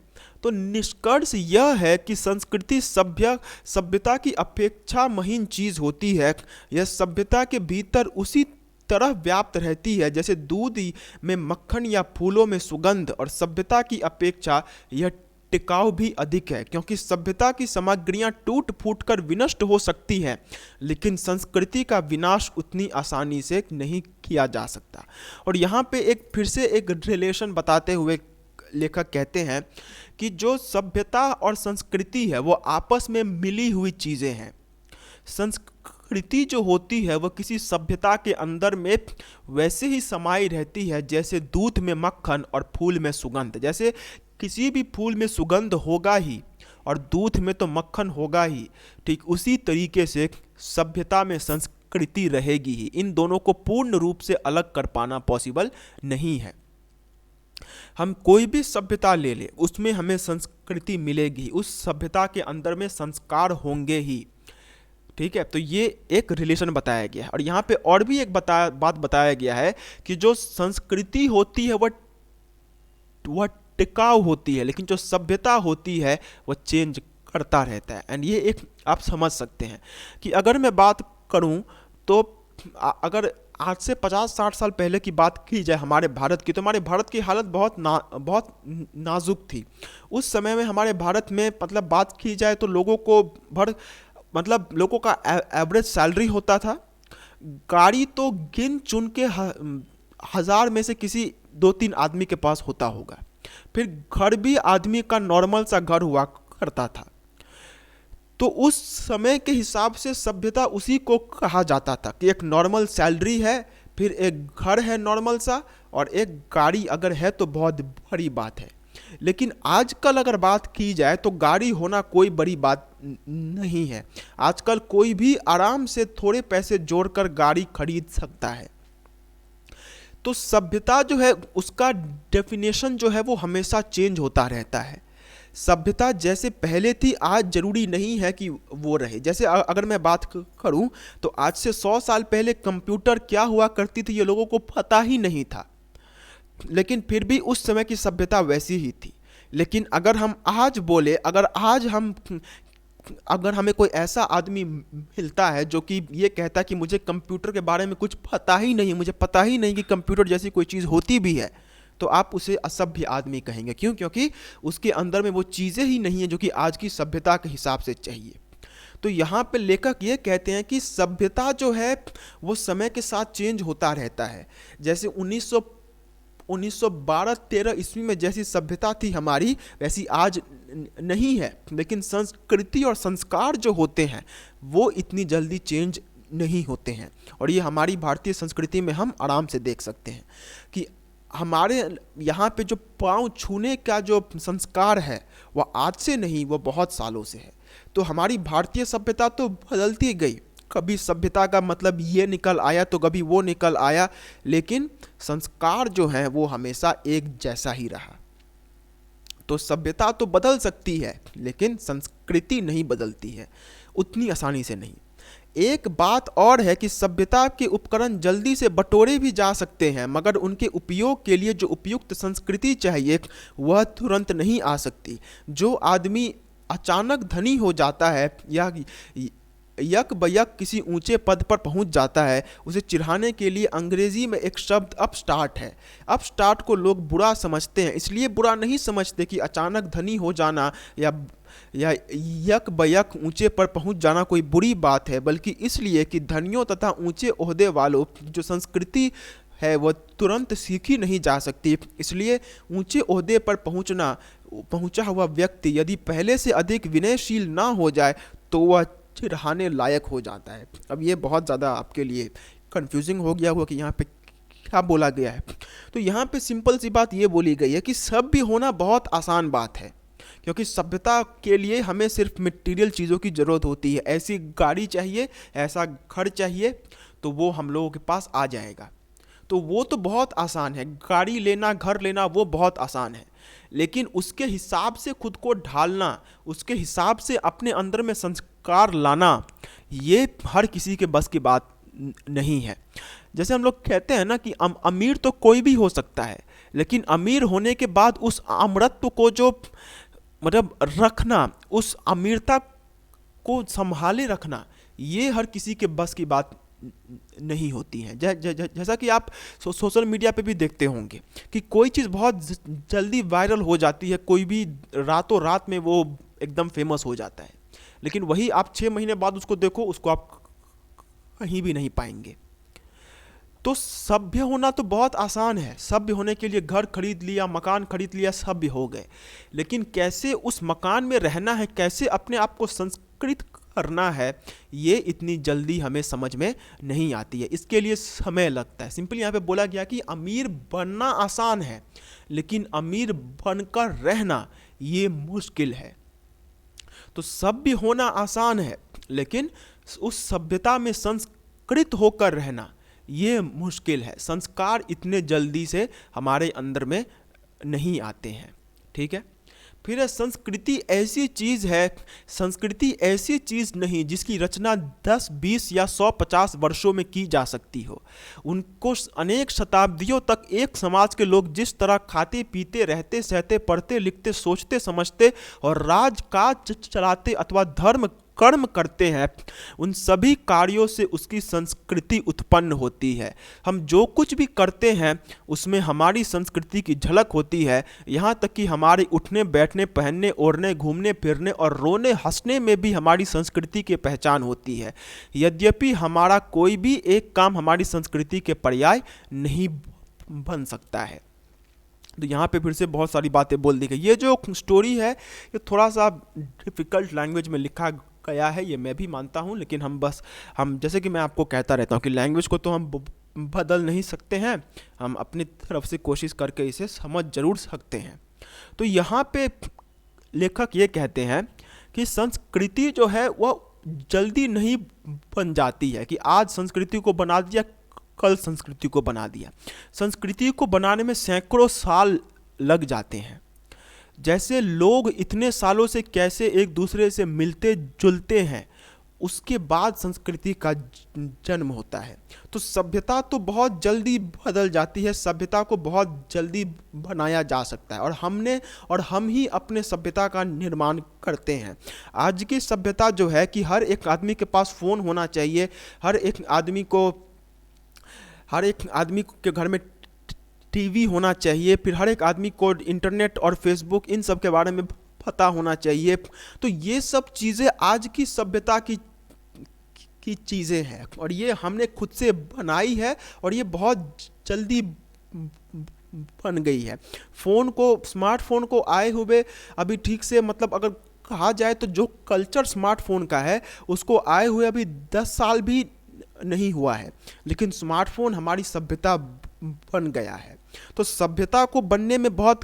तो निष्कर्ष यह है कि संस्कृति सभ्यता की अपेक्षा महीन चीज होती है। यह सभ्यता के भीतर उसी तरह व्याप्त रहती है जैसे दूध में मक्खन या फूलों में सुगंध, और सभ्यता की अपेक्षा यह टिकाऊ भी अधिक है, क्योंकि सभ्यता की सामग्रियां टूट फूट कर विनष्ट हो सकती हैं, लेकिन संस्कृति का विनाश उतनी आसानी से नहीं किया जा सकता। और यहाँ पे फिर से एक रिलेशन बताते हुए लेखक कहते हैं कि जो सभ्यता और संस्कृति है वो आपस में मिली हुई चीज़ें हैं। संस्कृति जो होती है वह किसी सभ्यता के अंदर में वैसे ही समाई रहती है जैसे दूध में मक्खन और फूल में सुगंध। जैसे किसी भी फूल में सुगंध होगा ही और दूध में तो मक्खन होगा ही, ठीक उसी तरीके से सभ्यता में संस्कृति रहेगी ही। इन दोनों को पूर्ण रूप से अलग कर पाना पॉसिबल नहीं है। हम कोई भी सभ्यता ले लें, उसमें हमें संस्कृति मिलेगी, उस सभ्यता के अंदर में संस्कार होंगे ही। ठीक है, तो ये एक रिलेशन बताया गया है। और यहाँ पे और भी एक बात बताया गया है कि जो संस्कृति होती है वह टिकाऊ होती है, लेकिन जो सभ्यता होती है वह चेंज करता रहता है। एंड ये एक आप समझ सकते हैं कि अगर मैं बात करूं तो अगर आज से 50-60 साल पहले की बात की जाए हमारे भारत की, तो हमारे भारत की हालत बहुत नाजुक थी। उस समय में हमारे भारत में मतलब बात की जाए तो लोगों का एवरेज सैलरी होता था। गाड़ी तो गिन चुन के 1000 में से किसी 2-3 आदमी के पास होता होगा। फिर घर भी आदमी का नॉर्मल सा घर हुआ करता था। तो उस समय के हिसाब से सभ्यता उसी को कहा जाता था कि एक नॉर्मल सैलरी है, फिर एक घर है नॉर्मल सा, और एक गाड़ी अगर है तो बहुत बड़ी बात है। लेकिन आजकल अगर बात की जाए तो गाड़ी होना कोई बड़ी बात नहीं है। आजकल कोई भी आराम से थोड़े पैसे जोड़कर गाड़ी खरीद सकता है। तो सभ्यता जो है उसका डेफिनेशन जो है वो हमेशा चेंज होता रहता है। सभ्यता जैसे पहले थी आज जरूरी नहीं है कि वो रहे। जैसे अगर मैं बात करूं तो आज से 100 साल पहले कंप्यूटर क्या हुआ करती थी ये लोगों को पता ही नहीं था, लेकिन फिर भी उस समय की सभ्यता वैसी ही थी। लेकिन अगर हम आज बोले, अगर हमें कोई ऐसा आदमी मिलता है जो कि ये कहता है कि मुझे कंप्यूटर के बारे में कुछ पता ही नहीं, मुझे पता ही नहीं कि कंप्यूटर जैसी कोई चीज़ होती भी है, तो आप उसे असभ्य आदमी कहेंगे। क्यों? क्योंकि उसके अंदर में वो चीज़ें ही नहीं है जो कि आज की सभ्यता के हिसाब से चाहिए। तो यहाँ पे लेखक ये कहते हैं कि सभ्यता जो है वो समय के साथ चेंज होता रहता है। जैसे 1912-13 ईस्वी में जैसी सभ्यता थी हमारी, वैसी आज नहीं है। लेकिन संस्कृति और संस्कार जो होते हैं वो इतनी जल्दी चेंज नहीं होते हैं। और ये हमारी भारतीय संस्कृति में हम आराम से देख सकते हैं कि हमारे यहाँ पे जो पाँव छूने का जो संस्कार है वह आज से नहीं, वह बहुत सालों से है। तो हमारी भारतीय सभ्यता तो बदलती गई, कभी सभ्यता का मतलब ये निकल आया तो कभी वो निकल आया, लेकिन संस्कार जो है वो हमेशा एक जैसा ही रहा। तो सभ्यता तो बदल सकती है लेकिन संस्कृति नहीं बदलती है, उतनी आसानी से नहीं। एक बात और है कि सभ्यता के उपकरण जल्दी से बटोरे भी जा सकते हैं, मगर उनके उपयोग के लिए जो उपयुक्त संस्कृति चाहिए वह तुरंत नहीं आ सकती। जो आदमी अचानक धनी हो जाता है या यक बयक किसी ऊंचे पद पर पहुंच जाता है, उसे चिढ़ाने के लिए अंग्रेजी में एक शब्द अपस्टार्ट है। अपस्टार्ट को लोग बुरा समझते हैं, इसलिए बुरा नहीं समझते कि अचानक धनी हो जाना या यक बयक ऊंचे पर पहुंच जाना कोई बुरी बात है, बल्कि इसलिए कि धनियों तथा ऊंचे ओहदे वालों जो संस्कृति है वह तुरंत सीखी नहीं जा सकती। इसलिए ऊंचे ओहदे पर पहुंचा हुआ व्यक्ति यदि पहले से अधिक विनयशील ना हो जाए तो वह चिढ़ाने लायक हो जाता है। अब ये बहुत ज़्यादा आपके लिए कंफ्यूजिंग हो गया होगा कि यहाँ पे क्या बोला गया है। तो यहाँ पे सिंपल सी बात ये बोली गई है कि सभ्य होना बहुत आसान बात है, क्योंकि सभ्यता के लिए हमें सिर्फ मटेरियल चीज़ों की ज़रूरत होती है। ऐसी गाड़ी चाहिए, ऐसा घर चाहिए, तो वो हम लोगों के पास आ जाएगा। तो वो तो बहुत आसान है, गाड़ी लेना, घर लेना, वो बहुत आसान है। लेकिन उसके हिसाब से खुद को ढालना, उसके हिसाब से अपने अंदर में संस्कार लाना, ये हर किसी के बस की बात नहीं है। जैसे हम लोग कहते हैं ना कि अमीर तो कोई भी हो सकता है, लेकिन अमीर होने के बाद उस अमरत्व को जो मतलब रखना, उस अमीरता को संभाले रखना, ये हर किसी के बस की बात नहीं होती है। जैसा कि आप सोशल मीडिया पे भी देखते होंगे कि कोई चीज़ बहुत जल्दी वायरल हो जाती है, कोई भी रातों रात में वो एकदम फेमस हो जाता है, लेकिन वही आप 6 महीने बाद उसको देखो, उसको आप कहीं भी नहीं पाएंगे। तो सभ्य होना तो बहुत आसान है, सभ्य होने के लिए घर खरीद लिया, मकान खरीद लिया, सभ्य हो गए। लेकिन कैसे उस मकान में रहना है, कैसे अपने आप को संस्कृत करना है, ये इतनी जल्दी हमें समझ में नहीं आती है, इसके लिए समय लगता है। सिंपली यहाँ पे बोला गया कि अमीर बनना आसान है, लेकिन अमीर बनकर रहना ये मुश्किल है। तो सभ्य होना आसान है, लेकिन उस सभ्यता में संस्कृत होकर रहना ये मुश्किल है। संस्कार इतने जल्दी से हमारे अंदर में नहीं आते हैं। ठीक है, फिर संस्कृति ऐसी चीज़ है, संस्कृति ऐसी चीज़ नहीं जिसकी रचना 10, 20 या 150 वर्षों में की जा सकती हो। उनको अनेक शताब्दियों तक एक समाज के लोग जिस तरह खाते पीते रहते सहते पढ़ते लिखते सोचते समझते और राजकाज चलाते अथवा धर्म कर्म करते हैं, उन सभी कार्यों से उसकी संस्कृति उत्पन्न होती है। हम जो कुछ भी करते हैं उसमें हमारी संस्कृति की झलक होती है। यहाँ तक कि हमारे उठने बैठने, पहनने ओढ़ने, घूमने फिरने और रोने हंसने में भी हमारी संस्कृति की पहचान होती है। यद्यपि हमारा कोई भी एक काम हमारी संस्कृति के पर्याय नहीं बन सकता है। तो यहाँ पे फिर से बहुत सारी बातें बोल दी गई। ये जो स्टोरी है ये थोड़ा सा डिफ़िकल्ट लैंग्वेज में लिखा गया है, ये मैं भी मानता हूँ, लेकिन हम जैसे कि मैं आपको कहता रहता हूँ कि लैंग्वेज को तो हम बदल नहीं सकते हैं, हम अपनी तरफ से कोशिश करके इसे समझ जरूर सकते हैं। तो यहाँ पे लेखक ये कहते हैं कि संस्कृति जो है वह जल्दी नहीं बन जाती है कि आज संस्कृति को बना दिया, कल संस्कृति को बना दिया। संस्कृति को बनाने में सैकड़ों साल लग जाते हैं। जैसे लोग इतने सालों से कैसे एक दूसरे से मिलते जुलते हैं, उसके बाद संस्कृति का जन्म होता है। तो सभ्यता तो बहुत जल्दी बदल जाती है, सभ्यता को बहुत जल्दी बनाया जा सकता है, और हम ही अपने सभ्यता का निर्माण करते हैं। आज की सभ्यता जो है कि हर एक आदमी के पास फ़ोन होना चाहिए, हर एक आदमी के घर में टीवी होना चाहिए, फिर हर एक आदमी को इंटरनेट और फेसबुक इन सब के बारे में पता होना चाहिए। तो ये सब चीज़ें आज की सभ्यता की चीज़ें हैं और ये हमने खुद से बनाई है और ये बहुत जल्दी बन गई है। स्मार्टफोन को आए हुए अभी ठीक से मतलब अगर कहा जाए तो जो कल्चर स्मार्टफोन का है उसको आए हुए अभी 10 साल भी नहीं हुआ है, लेकिन स्मार्टफोन हमारी सभ्यता बन गया है। तो सभ्यता को बनने में बहुत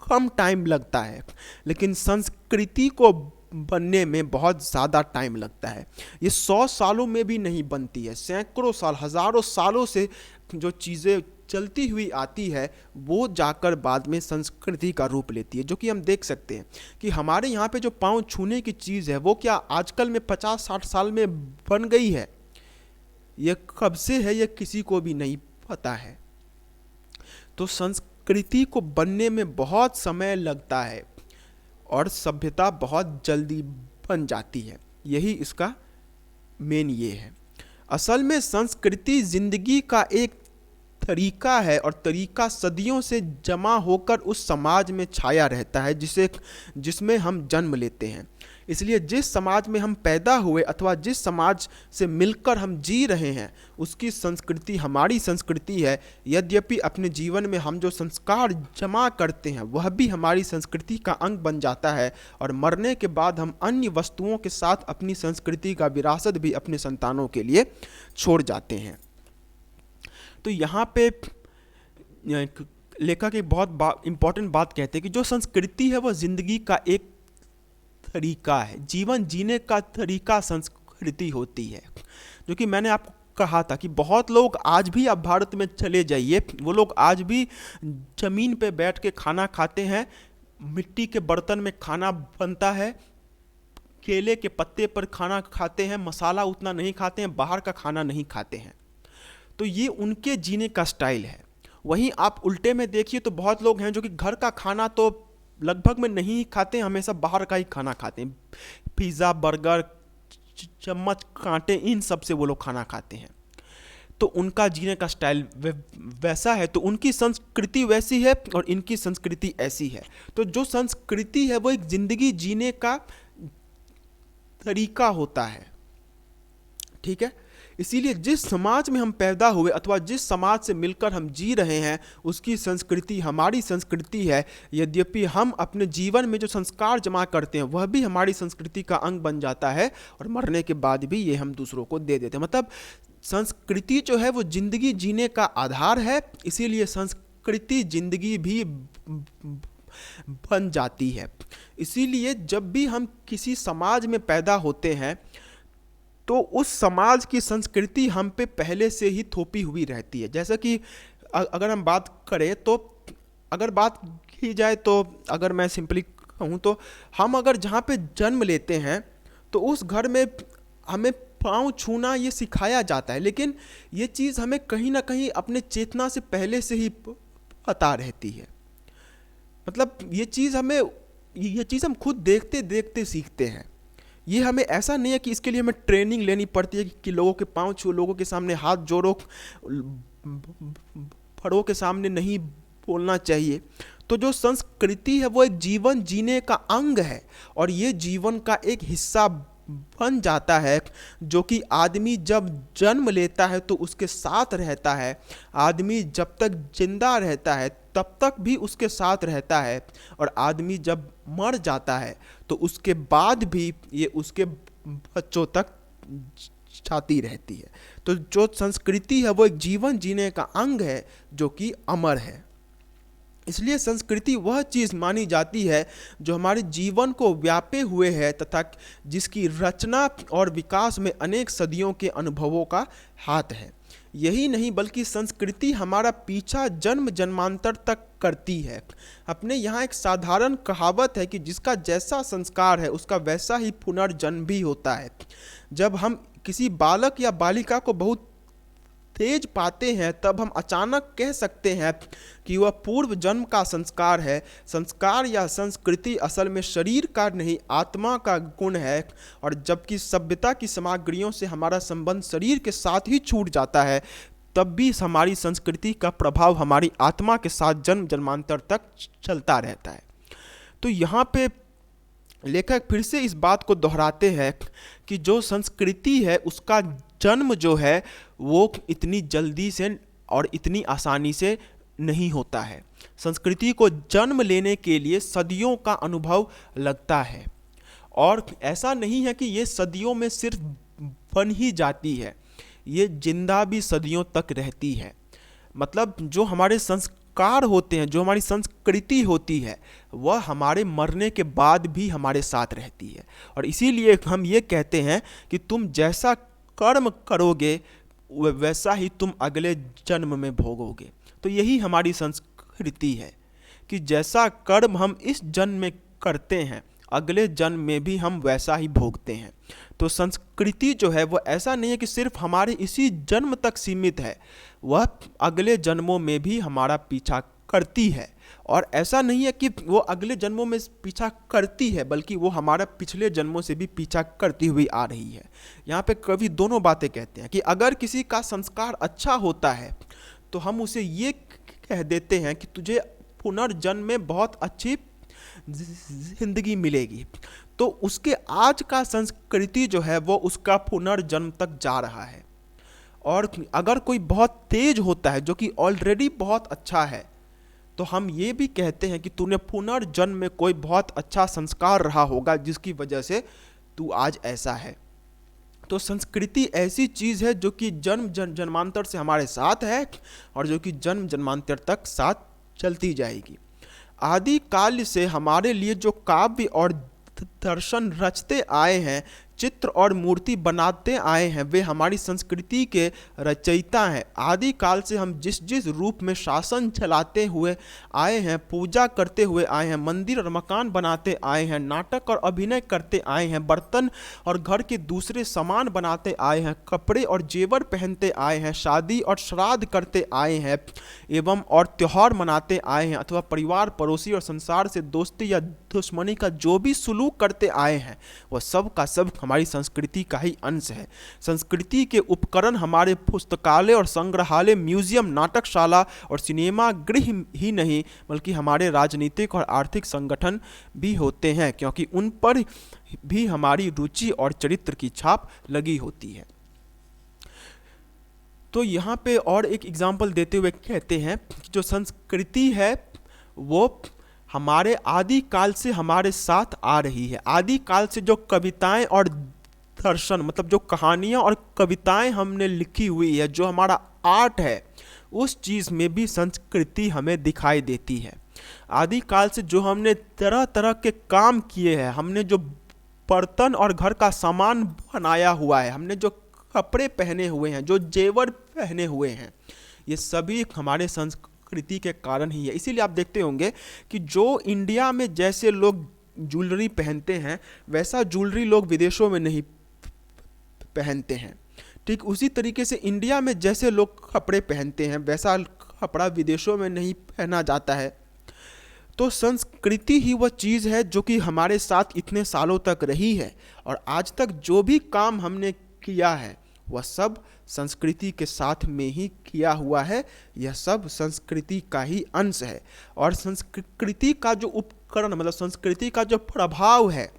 कम टाइम लगता है, लेकिन संस्कृति को बनने में बहुत ज़्यादा टाइम लगता है। ये 100 सालों में भी नहीं बनती है, सैकड़ों साल, हज़ारों सालों से जो चीज़ें चलती हुई आती है वो जाकर बाद में संस्कृति का रूप लेती है। जो कि हम देख सकते हैं कि हमारे यहाँ पे जो पाँव छूने की चीज़ है वो क्या आजकल में 50-60 साल में बन गई है? ये कब से है ये किसी को भी नहीं पता है। तो संस्कृति को बनने में बहुत समय लगता है और सभ्यता बहुत जल्दी बन जाती है। यही इसका मेन ये है। असल में संस्कृति जिंदगी का एक तरीका है और तरीका सदियों से जमा होकर उस समाज में छाया रहता है जिसमें हम जन्म लेते हैं। इसलिए जिस समाज में हम पैदा हुए अथवा जिस समाज से मिलकर हम जी रहे हैं उसकी संस्कृति हमारी संस्कृति है। यद्यपि अपने जीवन में हम जो संस्कार जमा करते हैं वह भी हमारी संस्कृति का अंग बन जाता है और मरने के बाद हम अन्य वस्तुओं के साथ अपनी संस्कृति का विरासत भी अपने संतानों के लिए छोड़ जाते हैं। तो यहाँ पे लेखक एक बहुत इम्पॉर्टेंट बात कहते हैं कि जो संस्कृति है वह जिंदगी का एक तरीका है, जीवन जीने का तरीका संस्कृति होती है। जो कि मैंने आपको कहा था कि बहुत लोग आज भी, आप भारत में चले जाइए, वो लोग आज भी जमीन पे बैठ के खाना खाते हैं, मिट्टी के बर्तन में खाना बनता है, केले के पत्ते पर खाना खाते हैं, मसाला उतना नहीं खाते हैं, बाहर का खाना नहीं खाते हैं। तो ये उनके जीने का स्टाइल है। वहीं आप उल्टे में देखिए तो बहुत लोग हैं जो कि घर का खाना तो लगभग में नहीं खाते हैं, हमेशा बाहर का ही खाना खाते हैं। पिज़्ज़ा, बर्गर, चम्मच कांटे, इन सब से वो लोग खाना खाते हैं। तो उनका जीने का स्टाइल वैसा है, तो उनकी संस्कृति वैसी है और इनकी संस्कृति ऐसी है। तो जो संस्कृति है वो एक ज़िंदगी जीने का तरीका होता है, ठीक है। इसीलिए जिस समाज में हम पैदा हुए अथवा जिस समाज से मिलकर हम जी रहे हैं उसकी संस्कृति हमारी संस्कृति है। यद्यपि हम अपने जीवन में जो संस्कार जमा करते हैं वह भी हमारी संस्कृति का अंग बन जाता है और मरने के बाद भी ये हम दूसरों को दे देते हैं। मतलब संस्कृति जो है वो जिंदगी जीने का आधार है, इसीलिए संस्कृति जिंदगी भी बन जाती है। इसीलिए जब भी हम किसी समाज में पैदा होते हैं तो उस समाज की संस्कृति हम पे पहले से ही थोपी हुई रहती है। जैसा कि अगर हम बात करें तो अगर बात की जाए तो अगर मैं सिंपली कहूँ तो हम अगर जहाँ पे जन्म लेते हैं तो उस घर में हमें पाँव छूना ये सिखाया जाता है, लेकिन ये चीज़ हमें कहीं ना कहीं अपने चेतना से पहले से ही पता रहती है। मतलब ये चीज़ हम खुद देखते देखते सीखते हैं। ये हमें ऐसा नहीं है कि इसके लिए हमें ट्रेनिंग लेनी पड़ती है कि लोगों के पाँव छू, लोगों के सामने हाथ जोड़ो, बड़ों के सामने नहीं बोलना चाहिए। तो जो संस्कृति है वो एक जीवन जीने का अंग है और ये जीवन का एक हिस्सा बन जाता है, जो कि आदमी जब जन्म लेता है तो उसके साथ रहता है। आदमी जब तक जिंदा रहता है तब तक भी उसके साथ रहता है और आदमी जब मर जाता है तो उसके बाद भी ये उसके बच्चों तक जाती रहती है। तो जो संस्कृति है वो एक जीवन जीने का अंग है जो कि अमर है। इसलिए संस्कृति वह चीज़ मानी जाती है जो हमारे जीवन को व्यापे हुए है तथा जिसकी रचना और विकास में अनेक सदियों के अनुभवों का हाथ है। यही नहीं बल्कि संस्कृति हमारा पीछा जन्म जन्मांतर तक करती है। अपने यहाँ एक साधारण कहावत है कि जिसका जैसा संस्कार है उसका वैसा ही पुनर्जन्म भी होता है। जब हम किसी बालक या बालिका को बहुत तेज पाते हैं तब हम अचानक कह सकते हैं कि वह पूर्व जन्म का संस्कार है। संस्कार या संस्कृति असल में शरीर का नहीं आत्मा का गुण है, और जबकि सभ्यता की सामग्रियों से हमारा संबंध शरीर के साथ ही छूट जाता है तब भी हमारी संस्कृति का प्रभाव हमारी आत्मा के साथ जन्म जन्मांतर तक चलता रहता है। तो यहाँ पे लेखक फिर से इस बात को दोहराते हैं कि जो संस्कृति है उसका जन्म जो है वो इतनी जल्दी से और इतनी आसानी से नहीं होता है। संस्कृति को जन्म लेने के लिए सदियों का अनुभव लगता है, और ऐसा नहीं है कि ये सदियों में सिर्फ बन ही जाती है, ये जिंदा भी सदियों तक रहती है। मतलब जो हमारे संस्कार होते हैं, जो हमारी संस्कृति होती है, वह हमारे मरने के बाद भी हमारे साथ रहती है। और इसीलिए हम ये कहते हैं कि तुम जैसा कर्म करोगे वैसा ही तुम अगले जन्म में भोगोगे। तो यही हमारी संस्कृति है कि जैसा कर्म हम इस जन्म में करते हैं, अगले जन्म में भी हम वैसा ही भोगते हैं। तो संस्कृति जो है वो ऐसा नहीं है कि सिर्फ हमारे इसी जन्म तक सीमित है, वह अगले जन्मों में भी हमारा पीछा करती है। और ऐसा नहीं है कि वो अगले जन्मों में पीछा करती है, बल्कि वो हमारा पिछले जन्मों से भी पीछा करती हुई आ रही है। यहाँ पे कवि दोनों बातें कहते हैं कि अगर किसी का संस्कार अच्छा होता है तो हम उसे ये कह देते हैं कि तुझे पुनर्जन्म में बहुत अच्छी जिंदगी मिलेगी। तो उसके आज का संस्कृति जो है वो उसका पुनर्जन्म तक जा रहा है। और अगर कोई बहुत तेज होता है जो कि ऑलरेडी बहुत अच्छा है, तो हम ये भी कहते हैं कि तूने पुनर्जन्म में कोई बहुत अच्छा संस्कार रहा होगा जिसकी वजह से तू आज ऐसा है। तो संस्कृति ऐसी चीज़ है जो कि जन्म जन्मांतर से हमारे साथ है और जो कि जन्म जन्मांतर तक साथ चलती जाएगी। आदि काल से हमारे लिए जो काव्य और दर्शन रचते आए हैं, चित्र और मूर्ति बनाते आए हैं, वे हमारी संस्कृति के रचयिता हैं। आदि काल से हम जिस जिस रूप में शासन चलाते हुए आए हैं, पूजा करते हुए आए हैं, मंदिर और मकान बनाते आए हैं, नाटक और अभिनय करते आए हैं, बर्तन और घर के दूसरे सामान बनाते आए हैं, कपड़े और जेवर पहनते आए हैं, शादी और श्राद्ध करते आए हैं एवं और त्यौहार मनाते आए हैं, अथवा परिवार, पड़ोसी और संसार से दोस्ती या दुश्मनी का जो भी सुलूक करते आए हैं, वह सब का सब हमारी संस्कृति का ही अंश है। संस्कृति के उपकरण हमारे पुस्तकालय और संग्रहालय, म्यूजियम, नाटकशाला और सिनेमा गृह ही नहीं बल्कि हमारे राजनीतिक और आर्थिक संगठन भी होते हैं, क्योंकि उन पर भी हमारी रुचि और चरित्र की छाप लगी होती है। तो यहाँ पे और एक एग्जाम्पल देते हुए कहते हैं कि जो संस्कृति है वो हमारे आदि काल से हमारे साथ आ रही है। आदि काल से जो कविताएं और दर्शन, मतलब जो कहानियां और कविताएं हमने लिखी हुई है, जो हमारा आर्ट है, उस चीज़ में भी संस्कृति हमें दिखाई देती है। आदि काल से जो हमने तरह तरह के काम किए हैं, हमने जो बर्तन और घर का सामान बनाया हुआ है, हमने जो कपड़े पहने हुए हैं, जो जेवर पहने हुए हैं, ये सभी हमारे संस्कृति के कारण ही है। इसीलिए आप देखते होंगे कि जो इंडिया में जैसे लोग ज्वेलरी पहनते हैं, वैसा ज्वेलरी लोग विदेशों में नहीं पहनते हैं। ठीक उसी तरीके से इंडिया में जैसे लोग कपड़े पहनते हैं, वैसा कपड़ा विदेशों में नहीं पहना जाता है। तो संस्कृति ही वह चीज़ है जो कि हमारे साथ इतने सालों तक रही है, और आज तक जो भी काम हमने किया है वह सब संस्कृति के साथ में ही किया हुआ है। यह सब संस्कृति का ही अंश है। और संस्कृति का जो उपकरण, मतलब संस्कृति का जो प्रभाव है,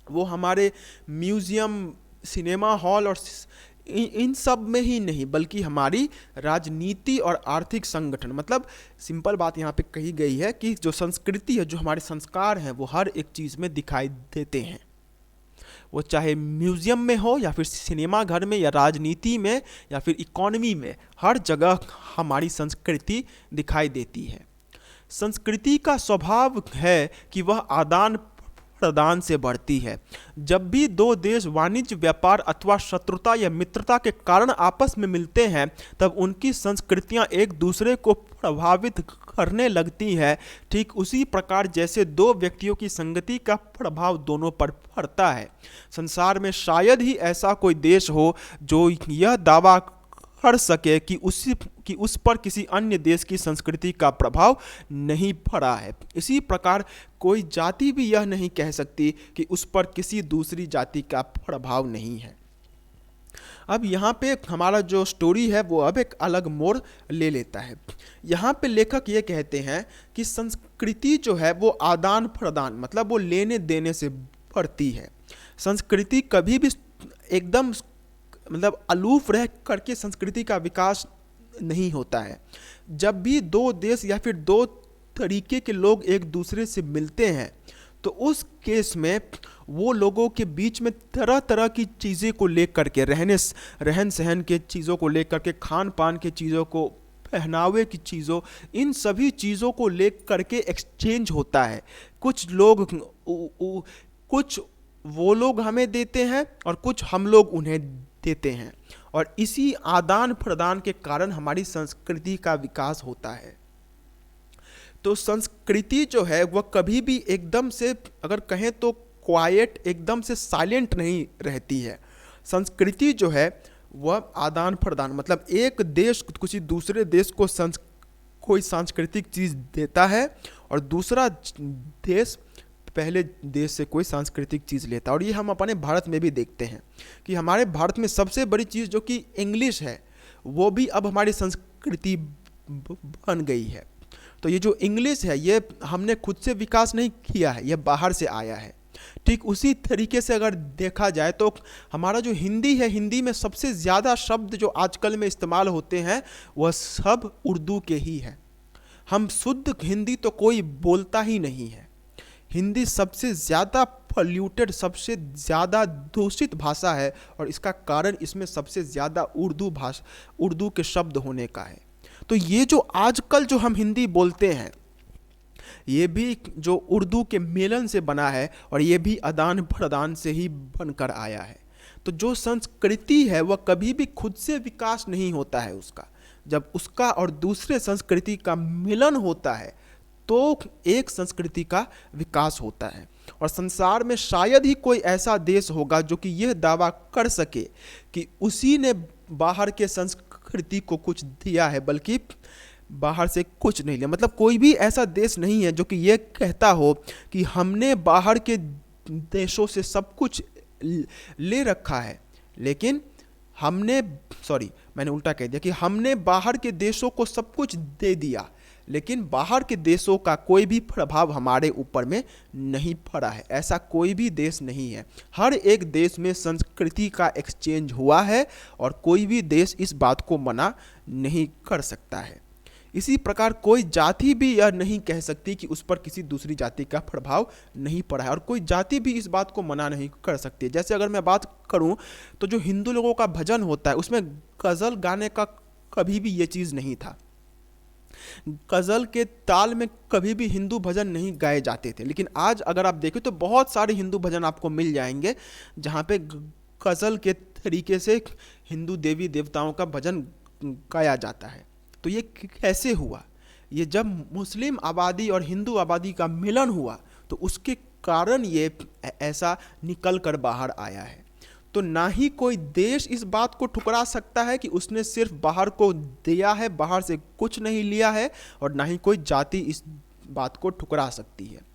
वो हमारे म्यूजियम, सिनेमा हॉल और इन सब में ही नहीं बल्कि हमारी राजनीति और आर्थिक संगठन, मतलब सिंपल बात यहाँ पे कही गई है कि जो संस्कृति है, जो हमारे संस्कार हैं, वो हर एक चीज़ में दिखाई देते हैं। वो चाहे म्यूजियम में हो या फिर सिनेमा घर में या राजनीति में या फिर इकोनॉमी में, हर जगह हमारी संस्कृति दिखाई देती है। संस्कृति का स्वभाव है कि वह आदान प्रदान से बढ़ती है। जब भी दो देश वाणिज्य, व्यापार अथवा शत्रुता या मित्रता के कारण आपस में मिलते हैं, तब उनकी संस्कृतियां एक दूसरे को प्रभावित करने लगती है। ठीक उसी प्रकार जैसे दो व्यक्तियों की संगति का प्रभाव दोनों पर पड़ता है। संसार में शायद ही ऐसा कोई देश हो जो यह दावा कर सके कि उस पर किसी अन्य देश की संस्कृति का प्रभाव नहीं पड़ा है। इसी प्रकार कोई जाति भी यह नहीं कह सकती कि उस पर किसी दूसरी जाति का प्रभाव नहीं है। अब यहाँ पे हमारा जो स्टोरी है वो अब एक अलग मोड़ ले लेता है। यहाँ पे लेखक ये कहते हैं कि संस्कृति जो है वो आदान प्रदान, मतलब वो लेने देने से बढ़ती है। संस्कृति कभी भी एकदम मतलब अलूफ रह करके संस्कृति का विकास नहीं होता है। जब भी दो देश या फिर दो तरीके के लोग एक दूसरे से मिलते हैं तो उस केस में वो लोगों के बीच में तरह तरह की चीज़ें को लेकर के, रहन सहन के चीज़ों को लेकर के, खान पान के चीज़ों को, पहनावे की चीज़ों, इन सभी चीज़ों को लेकर के एक्सचेंज होता है। कुछ लोग कुछ वो लोग हमें देते हैं और कुछ हम लोग उन्हें देते हैं, और इसी आदान प्रदान के कारण हमारी संस्कृति का विकास होता है। तो संस्कृति जो है वह कभी भी एकदम से, अगर कहें तो क्वाइट, एकदम से साइलेंट नहीं रहती है। संस्कृति जो है वह आदान प्रदान, मतलब एक देश किसी दूसरे देश को कोई सांस्कृतिक चीज़ देता है और दूसरा देश पहले देश से कोई सांस्कृतिक चीज़ लेता है। और ये हम अपने भारत में भी देखते हैं कि हमारे भारत में सबसे बड़ी चीज़ जो कि इंग्लिश है वो भी अब हमारी संस्कृति बन गई है। तो ये जो इंग्लिश है ये हमने खुद से विकास नहीं किया है, ये बाहर से आया है। ठीक उसी तरीके से अगर देखा जाए तो हमारा जो हिंदी है, हिंदी में सबसे ज़्यादा शब्द जो आजकल में इस्तेमाल होते हैं वह सब उर्दू के ही हैं। हम शुद्ध हिंदी तो कोई बोलता ही नहीं है। हिंदी सबसे ज़्यादा पॉल्यूटेड, सबसे ज़्यादा दूषित भाषा है, और इसका कारण इसमें सबसे ज़्यादा उर्दू के शब्द होने का है। तो ये जो आजकल जो हम हिंदी बोलते हैं ये भी जो उर्दू के मेलन से बना है, और ये भी आदान प्रदान से ही बनकर आया है। तो जो संस्कृति है वह कभी भी खुद से विकास नहीं होता है उसका। जब उसका और दूसरे संस्कृति का मिलन होता है तो एक संस्कृति का विकास होता है। और संसार में शायद ही कोई ऐसा देश होगा जो कि यह दावा कर सके कि उसी ने बाहर के संस्कृति को कुछ दिया है, बल्कि बाहर से कुछ नहीं लिया। मतलब कोई भी ऐसा देश नहीं है जो कि यह कहता हो कि हमने बाहर के देशों से सब कुछ ले रखा है, लेकिन मैंने उल्टा कह दिया कि हमने बाहर के देशों को सब कुछ दे दिया, लेकिन बाहर के देशों का कोई भी प्रभाव हमारे ऊपर में नहीं पड़ा है। ऐसा कोई भी देश नहीं है। हर एक देश में संस्कृति का एक्सचेंज हुआ है और कोई भी देश इस बात को मना नहीं कर सकता है। इसी प्रकार कोई जाति भी यह नहीं कह सकती कि उस पर किसी दूसरी जाति का प्रभाव नहीं पड़ा है, और कोई जाति भी इस बात को मना नहीं कर सकती। जैसे अगर मैं बात करूं तो जो हिंदू लोगों का भजन होता है उसमें गज़ल गाने का कभी भी ये चीज़ नहीं था। गज़ल के ताल में कभी भी हिंदू भजन नहीं गाए जाते थे। लेकिन आज अगर आप देखें तो बहुत सारे हिंदू भजन आपको मिल जाएंगे जहाँ पे गज़ल के तरीके से हिंदू देवी देवताओं का भजन गाया जाता है। तो ये कैसे हुआ? ये जब मुस्लिम आबादी और हिंदू आबादी का मिलन हुआ तो उसके कारण ये ऐसा निकल कर बाहर आया है। तो ना ही कोई देश इस बात को ठुकरा सकता है कि उसने सिर्फ बाहर को दिया है, बाहर से कुछ नहीं लिया है, और ना ही कोई जाति इस बात को ठुकरा सकती है।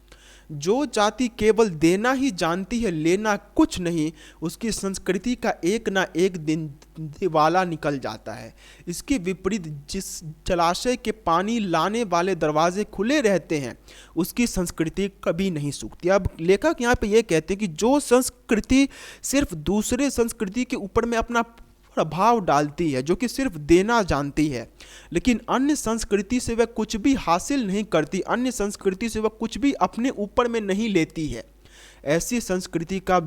जो जाति केवल देना ही जानती है, लेना कुछ नहीं, उसकी संस्कृति का एक ना एक दिन दिवाला निकल जाता है। इसके विपरीत जिस जलाशय के पानी लाने वाले दरवाजे खुले रहते हैं उसकी संस्कृति कभी नहीं सूखती। अब लेखक यहाँ पे ये कहते हैं कि जो संस्कृति सिर्फ दूसरे संस्कृति के ऊपर में अपना प्रभाव डालती है, जो कि सिर्फ देना जानती है, लेकिन अन्य संस्कृति से वह कुछ भी हासिल नहीं करती, अन्य संस्कृति से वह कुछ भी अपने ऊपर में नहीं लेती है, ऐसी संस्कृति का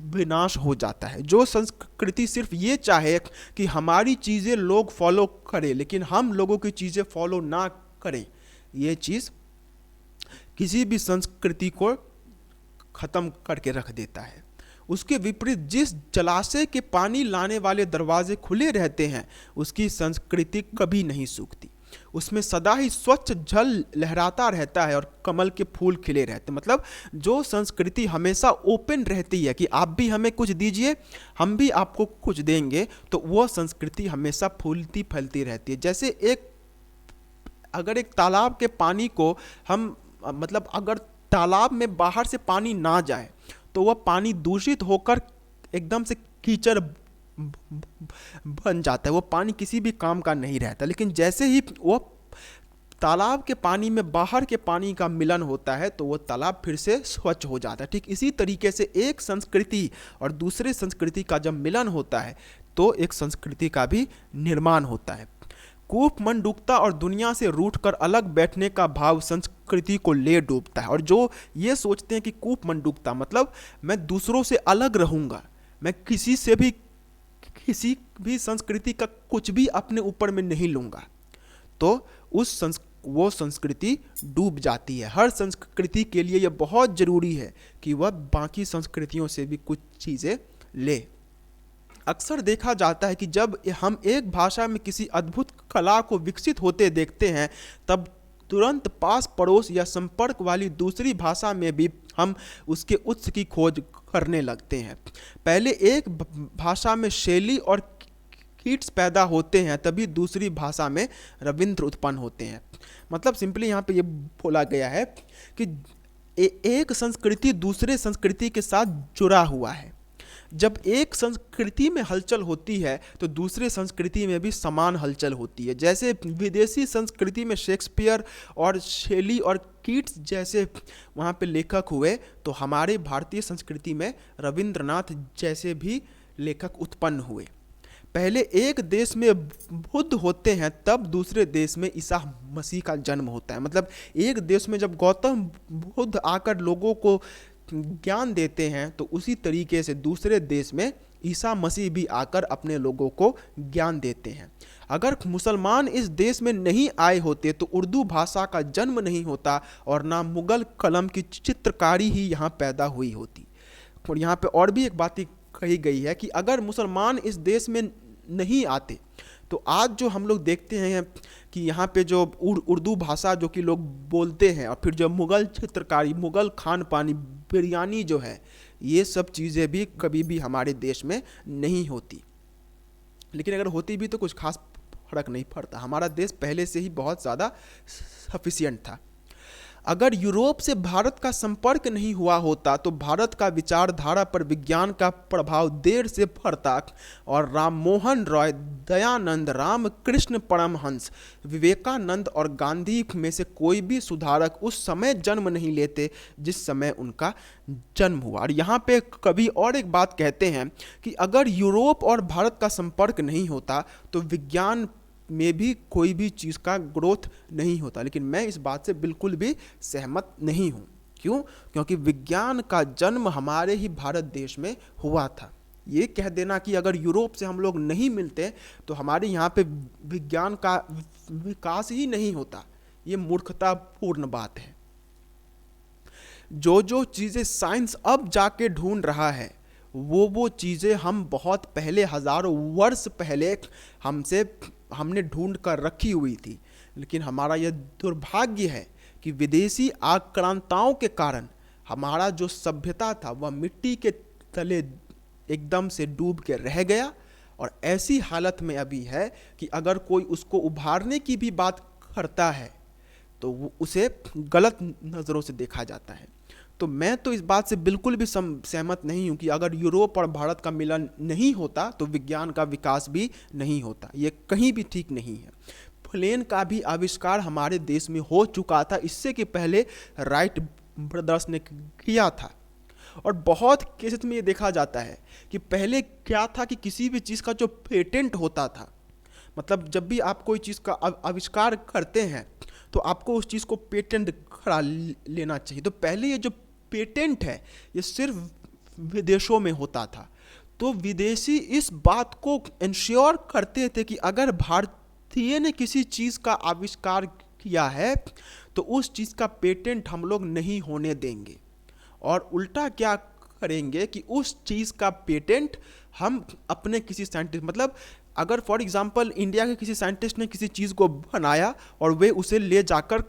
विनाश हो जाता है। जो संस्कृति सिर्फ ये चाहे कि हमारी चीज़ें लोग फॉलो करें लेकिन हम लोगों की चीज़ें फॉलो ना करें, ये चीज़ किसी भी संस्कृति को ख़त्म करके रख देता है। उसके विपरीत जिस जलाशय के पानी लाने वाले दरवाजे खुले रहते हैं उसकी संस्कृति कभी नहीं सूखती, उसमें सदा ही स्वच्छ जल लहराता रहता है और कमल के फूल खिले रहते हैं। मतलब जो संस्कृति हमेशा ओपन रहती है कि आप भी हमें कुछ दीजिए, हम भी आपको कुछ देंगे, तो वह संस्कृति हमेशा फूलती फैलती रहती है। जैसे अगर एक तालाब के पानी को हम अगर तालाब में बाहर से पानी ना जाए तो वह पानी दूषित होकर एकदम से कीचड़ बन जाता है, वो पानी किसी भी काम का नहीं रहता। लेकिन जैसे ही वो तालाब के पानी में बाहर के पानी का मिलन होता है तो वो तालाब फिर से स्वच्छ हो जाता है। ठीक इसी तरीके से एक संस्कृति और दूसरे संस्कृति का जब मिलन होता है तो एक संस्कृति का भी निर्माण होता है। कूपमंडूकता और दुनिया से रूठकर अलग बैठने का भाव संस्कृति को ले डूबता है। और जो ये सोचते हैं कि कूपमंडूकता मतलब मैं दूसरों से अलग रहूँगा, मैं किसी से भी किसी भी संस्कृति का कुछ भी अपने ऊपर में नहीं लूँगा, तो वो संस्कृति डूब जाती है। हर संस्कृति के लिए यह बहुत ज़रूरी है कि वह बाकी संस्कृतियों से भी कुछ चीज़ें ले। अक्सर देखा जाता है कि जब हम एक भाषा में किसी अद्भुत कला को विकसित होते देखते हैं तब तुरंत पास पड़ोस या संपर्क वाली दूसरी भाषा में भी हम उसके उत्स की खोज करने लगते हैं। पहले एक भाषा में शैली और कीट्स पैदा होते हैं, तभी दूसरी भाषा में रविंद्र उत्पन्न होते हैं। मतलब सिंपली यहाँ पे ये बोला गया है कि एक संस्कृति दूसरे संस्कृति के साथ जुड़ा हुआ है। जब एक संस्कृति में हलचल होती है तो दूसरे संस्कृति में भी समान हलचल होती है। जैसे विदेशी संस्कृति में शेक्सपियर और शेली और कीट्स जैसे वहाँ पे लेखक हुए, तो हमारे भारतीय संस्कृति में रविंद्रनाथ जैसे भी लेखक उत्पन्न हुए। पहले एक देश में बुद्ध होते हैं तब दूसरे देश में ईसा मसीह का जन्म होता है। मतलब एक देश में जब गौतम बुद्ध आकर लोगों को ज्ञान देते हैं तो उसी तरीके से दूसरे देश में ईसा मसीह भी आकर अपने लोगों को ज्ञान देते हैं। अगर मुसलमान इस देश में नहीं आए होते तो उर्दू भाषा का जन्म नहीं होता और ना मुगल कलम की चित्रकारी ही यहाँ पैदा हुई होती। और यहाँ पे और भी एक बात कही गई है कि अगर मुसलमान इस देश में नहीं आते तो आज जो हम लोग देखते हैं कि यहाँ पे जो उर्दू भाषा जो कि लोग बोलते हैं और फिर जो मुग़ल चित्रकारी, मुग़ल खान पानी, बिरयानी जो है, ये सब चीज़ें भी कभी भी हमारे देश में नहीं होती। लेकिन अगर होती भी तो कुछ खास फर्क नहीं पड़ता। हमारा देश पहले से ही बहुत ज़्यादा सफिशिएंट था। अगर यूरोप से भारत का संपर्क नहीं हुआ होता तो भारत का विचारधारा पर विज्ञान का प्रभाव देर से पड़ता और राममोहन रॉय, दयानंद, रामकृष्ण परमहंस, विवेकानंद और गांधी में से कोई भी सुधारक उस समय जन्म नहीं लेते जिस समय उनका जन्म हुआ। और यहाँ पे कभी और एक बात कहते हैं कि अगर यूरोप और भारत का संपर्क नहीं होता तो विज्ञान में भी कोई भी चीज़ का ग्रोथ नहीं होता। लेकिन मैं इस बात से बिल्कुल भी सहमत नहीं हूँ। क्यों? क्योंकि विज्ञान का जन्म हमारे ही भारत देश में हुआ था। ये कह देना कि अगर यूरोप से हम लोग नहीं मिलते तो हमारे यहाँ पे विज्ञान का विकास ही नहीं होता, ये मूर्खतापूर्ण बात है। जो चीज़ें साइंस अब जाके ढूंढ रहा है वो चीज़ें हम बहुत पहले, हज़ारों वर्ष पहले हमने ढूंढ कर रखी हुई थी। लेकिन हमारा यह दुर्भाग्य है कि विदेशी आक्रांताओं के कारण हमारा जो सभ्यता था वह मिट्टी के तले एकदम से डूब के रह गया और ऐसी हालत में अभी है कि अगर कोई उसको उभारने की भी बात करता है तो उसे गलत नज़रों से देखा जाता है। तो मैं तो इस बात से बिल्कुल भी सहमत नहीं हूँ कि अगर यूरोप और भारत का मिलन नहीं होता तो विज्ञान का विकास भी नहीं होता। ये कहीं भी ठीक नहीं है। प्लेन का भी आविष्कार हमारे देश में हो चुका था, इससे कि पहले राइट ब्रदर्स ने किया था। और बहुत केसेस में ये देखा जाता है कि पहले क्या था कि किसी भी चीज़ का जो पेटेंट होता था, मतलब जब भी आप कोई चीज़ का आविष्कार करते हैं तो आपको उस चीज़ को पेटेंट करा लेना चाहिए। तो पहले ये जो पेटेंट है ये सिर्फ विदेशों में होता था। तो विदेशी इस बात को इंश्योर करते थे कि अगर भारतीय ने किसी चीज़ का आविष्कार किया है तो उस चीज़ का पेटेंट हम लोग नहीं होने देंगे। और उल्टा क्या करेंगे कि उस चीज़ का पेटेंट हम अपने किसी साइंटिस्ट, मतलब अगर फॉर एग्जांपल इंडिया के किसी साइंटिस्ट ने किसी चीज़ को बनाया और वे उसे ले जाकर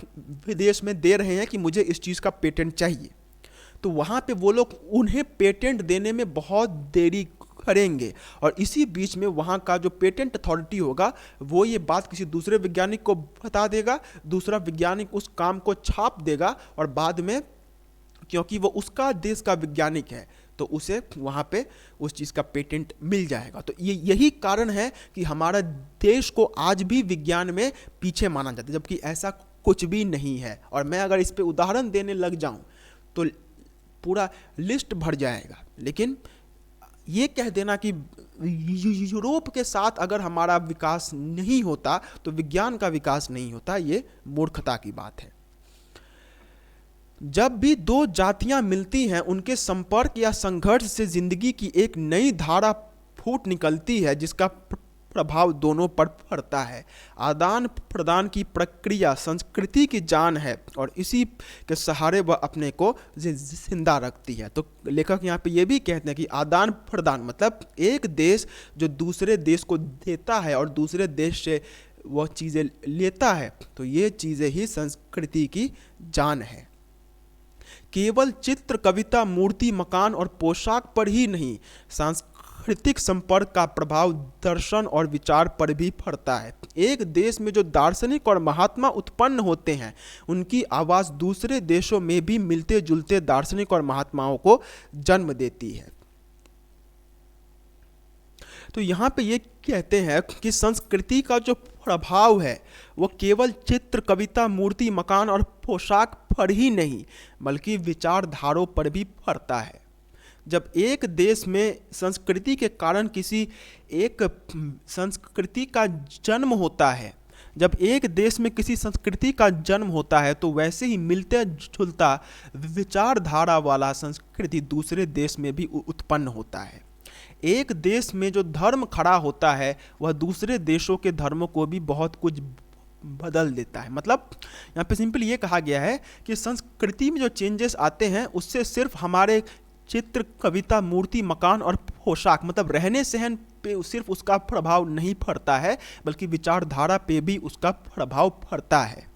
विदेश में दे रहे हैं कि मुझे इस चीज़ का पेटेंट चाहिए, तो वहाँ पे वो लोग उन्हें पेटेंट देने में बहुत देरी करेंगे। और इसी बीच में वहाँ का जो पेटेंट अथॉरिटी होगा वो ये बात किसी दूसरे वैज्ञानिक को बता देगा, दूसरा वैज्ञानिक उस काम को छाप देगा और बाद में, क्योंकि वो उसका देश का वैज्ञानिक है, तो उसे वहाँ पे उस चीज़ का पेटेंट मिल जाएगा। तो ये यही कारण है कि हमारा देश को आज भी विज्ञान में पीछे माना जाता है, जबकि ऐसा कुछ भी नहीं है। और मैं अगर इस पे उदाहरण देने लग जाऊं तो पूरा लिस्ट भर जाएगा, लेकिन ये कह देना कि यूरोप के साथ अगर हमारा विकास नहीं होता तो विज्ञान का विकास नहीं होता, ये मूर्खता की बात है। जब भी दो जातियां मिलती हैं, उनके संपर्क या संघर्ष से जिंदगी की एक नई धारा फूट निकलती है, जिसका प्रभाव दोनों पर पड़ता है। आदान प्रदान की प्रक्रिया संस्कृति की जान है और इसी के सहारे वह अपने को जिंदा रखती है। तो लेखक यहाँ पे ये भी कहते हैं कि आदान प्रदान मतलब एक देश जो दूसरे देश को देता है और दूसरे देश से वह चीज़ें लेता है, तो ये चीज़ें ही संस्कृति की जान है। केवल चित्र, कविता, मूर्ति, मकान और पोशाक पर ही नहीं, सांस्कृतिक संपर्क का प्रभाव दर्शन और विचार पर भी पड़ता है। एक देश में जो दार्शनिक और महात्मा उत्पन्न होते हैं, उनकी आवाज़ दूसरे देशों में भी मिलते जुलते दार्शनिक और महात्माओं को जन्म देती है। तो यहाँ पे ये कहते हैं कि संस्कृति का जो प्रभाव है वो केवल चित्र, कविता, मूर्ति, मकान और पोशाक पर ही नहीं बल्कि विचारधारों पर भी पड़ता है। जब एक देश में संस्कृति के कारण किसी एक संस्कृति का जन्म होता है, जब एक देश में किसी संस्कृति का जन्म होता है, तो वैसे ही मिलता जुलता विचारधारा वाला संस्कृति दूसरे देश में भी उत्पन्न होता है। एक देश में जो धर्म खड़ा होता है वह दूसरे देशों के धर्मों को भी बहुत कुछ बदल देता है। मतलब यहाँ पे सिंपल ये कहा गया है कि संस्कृति में जो चेंजेस आते हैं उससे सिर्फ हमारे चित्र, कविता, मूर्ति, मकान और पोशाक मतलब रहने सहन पे सिर्फ उसका प्रभाव नहीं पड़ता है, बल्कि विचारधारा पे भी उसका प्रभाव पड़ता है।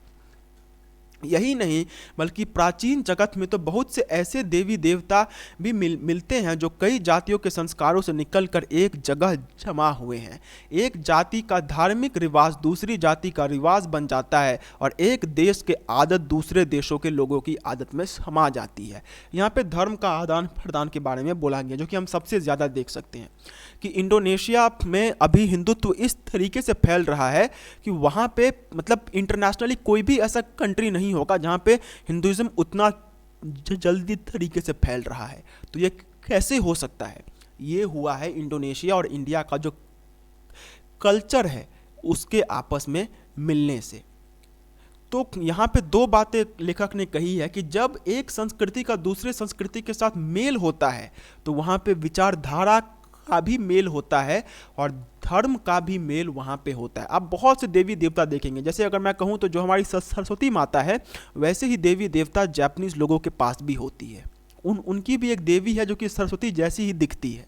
यही नहीं बल्कि प्राचीन जगत में तो बहुत से ऐसे देवी देवता भी मिलते हैं जो कई जातियों के संस्कारों से निकलकर एक जगह जमा हुए हैं। एक जाति का धार्मिक रिवाज दूसरी जाति का रिवाज बन जाता है और एक देश के आदत दूसरे देशों के लोगों की आदत में समा जाती है। यहाँ पे धर्म का आदान प्रदान के बारे में बोला गया, जो कि हम सबसे ज़्यादा देख सकते हैं कि इंडोनेशिया में अभी हिंदुत्व इस तरीके से फैल रहा है कि वहाँ पे मतलब इंटरनेशनली कोई भी ऐसा कंट्री नहीं होगा जहाँ पे हिंदुइज्म उतना जल्दी तरीके से फैल रहा है। तो ये कैसे हो सकता है? ये हुआ है इंडोनेशिया और इंडिया का जो कल्चर है उसके आपस में मिलने से। तो यहाँ पे दो बातें लेखक ने कही है कि जब एक संस्कृति का दूसरे संस्कृति के साथ मेल होता है तो वहाँ पे विचारधारा का भी मेल होता है और धर्म का भी मेल वहाँ पे होता है। आप बहुत से देवी देवता देखेंगे, जैसे अगर मैं कहूँ तो जो हमारी सरस्वती माता है वैसे ही देवी देवता जापानीज लोगों के पास भी होती है। उनकी भी एक देवी है जो कि सरस्वती जैसी ही दिखती है।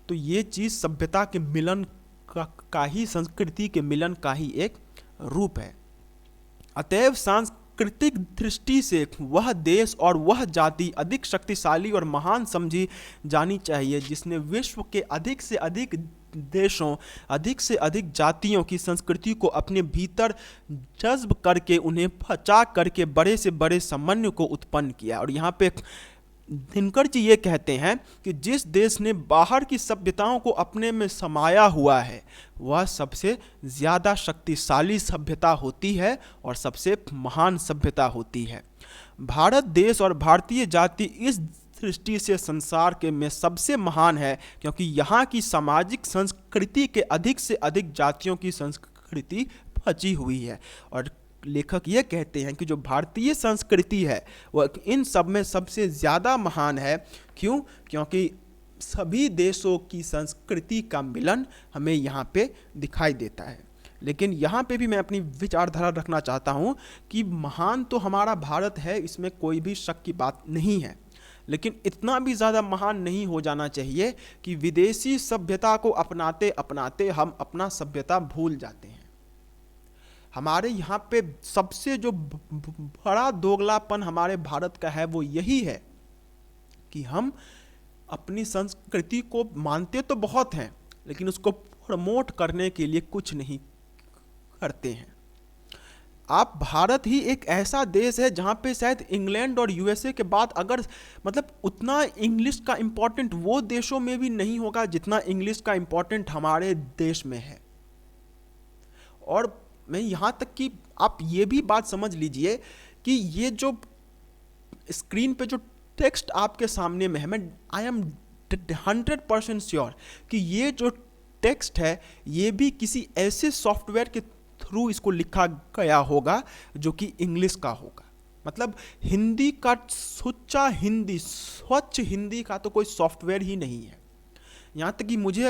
तो ये चीज़ सभ्यता के मिलन का ही, संस्कृति के मिलन का ही एक रूप है। अतएव सांस्कृतिक दृष्टि से वह देश और वह जाति अधिक शक्तिशाली और महान समझी जानी चाहिए जिसने विश्व के अधिक से अधिक देशों, अधिक से अधिक जातियों की संस्कृति को अपने भीतर जज्ब करके उन्हें पचा करके बड़े से बड़े समन्वय को उत्पन्न किया। और यहाँ पे दिनकर जी ये कहते हैं कि जिस देश ने बाहर की सभ्यताओं को अपने में समाया हुआ है वह सबसे ज़्यादा शक्तिशाली सभ्यता होती है और सबसे महान सभ्यता होती है। भारत देश और भारतीय जाति इस दृष्टि से संसार के में सबसे महान है क्योंकि यहाँ की सामाजिक संस्कृति के अधिक से अधिक जातियों की संस्कृति बची हुई है। और लेखक ये कहते हैं कि जो भारतीय संस्कृति है वह इन सब में सबसे ज़्यादा महान है। क्यों? क्योंकि सभी देशों की संस्कृति का मिलन हमें यहाँ पे दिखाई देता है। लेकिन यहाँ पे भी मैं अपनी विचारधारा रखना चाहता हूँ कि महान तो हमारा भारत है, इसमें कोई भी शक की बात नहीं है, लेकिन इतना भी ज़्यादा महान नहीं हो जाना चाहिए कि विदेशी सभ्यता को अपनाते अपनाते हम अपना सभ्यता भूल जाते हैं। हमारे यहाँ पे सबसे जो बड़ा दोगलापन हमारे भारत का है वो यही है कि हम अपनी संस्कृति को मानते तो बहुत हैं लेकिन उसको प्रमोट करने के लिए कुछ नहीं करते हैं। आप भारत ही एक ऐसा देश है जहाँ पे शायद इंग्लैंड और यूएसए के बाद अगर मतलब उतना इंग्लिश का इम्पोर्टेंट वो देशों में भी नहीं होगा जितना इंग्लिश का इम्पोर्टेंट हमारे देश में है। और मैं यहाँ तक कि आप ये भी बात समझ लीजिए कि ये जो स्क्रीन पे जो टेक्स्ट आपके सामने में है, मैं आई एम 100% श्योर कि ये जो टेक्स्ट है ये भी किसी ऐसे सॉफ्टवेयर के थ्रू इसको लिखा गया होगा जो कि इंग्लिश का होगा। मतलब हिंदी का सुच्चा हिंदी, स्वच्छ हिंदी का तो कोई सॉफ्टवेयर ही नहीं है। यहाँ तक कि मुझे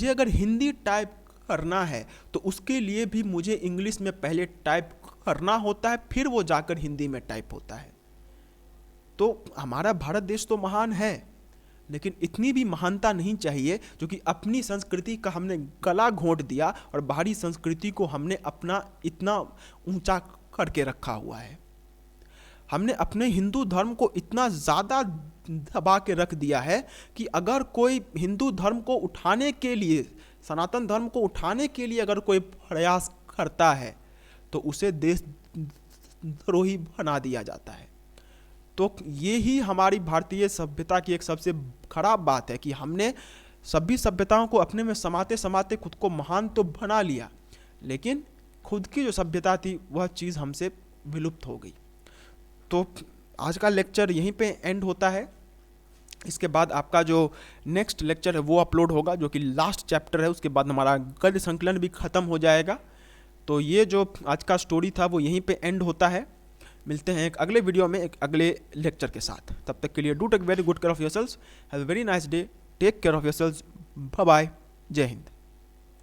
अगर हिंदी टाइप करना है तो उसके लिए भी मुझे इंग्लिश में पहले टाइप करना होता है, फिर वो जाकर हिंदी में टाइप होता है। तो हमारा भारत देश तो महान है, लेकिन इतनी भी महानता नहीं चाहिए जो कि अपनी संस्कृति का हमने गला घोंट दिया और बाहरी संस्कृति को हमने अपना इतना ऊंचा करके रखा हुआ है। हमने अपने हिंदू धर्म को इतना ज़्यादा दबा के रख दिया है कि अगर कोई हिंदू धर्म को उठाने के लिए, सनातन धर्म को उठाने के लिए अगर कोई प्रयास करता है तो उसे देशद्रोही बना दिया जाता है। तो ये ही हमारी भारतीय सभ्यता की एक सबसे खराब बात है कि हमने सभी सभ्यताओं को अपने में समाते समाते खुद को महान तो बना लिया, लेकिन खुद की जो सभ्यता थी वह चीज़ हमसे विलुप्त हो गई। तो आज का लेक्चर यहीं पे एंड होता है। इसके बाद आपका जो नेक्स्ट लेक्चर है वो अपलोड होगा, जो कि लास्ट चैप्टर है। उसके बाद हमारा गद्य संकलन भी ख़त्म हो जाएगा। तो ये जो आज का स्टोरी था वो यहीं पे एंड होता है। मिलते हैं एक अगले वीडियो में एक अगले लेक्चर के साथ। तब तक के लिए do take very good care of yourselves, have a very nice day, take care of yourselves, bye bye, जय हिंद।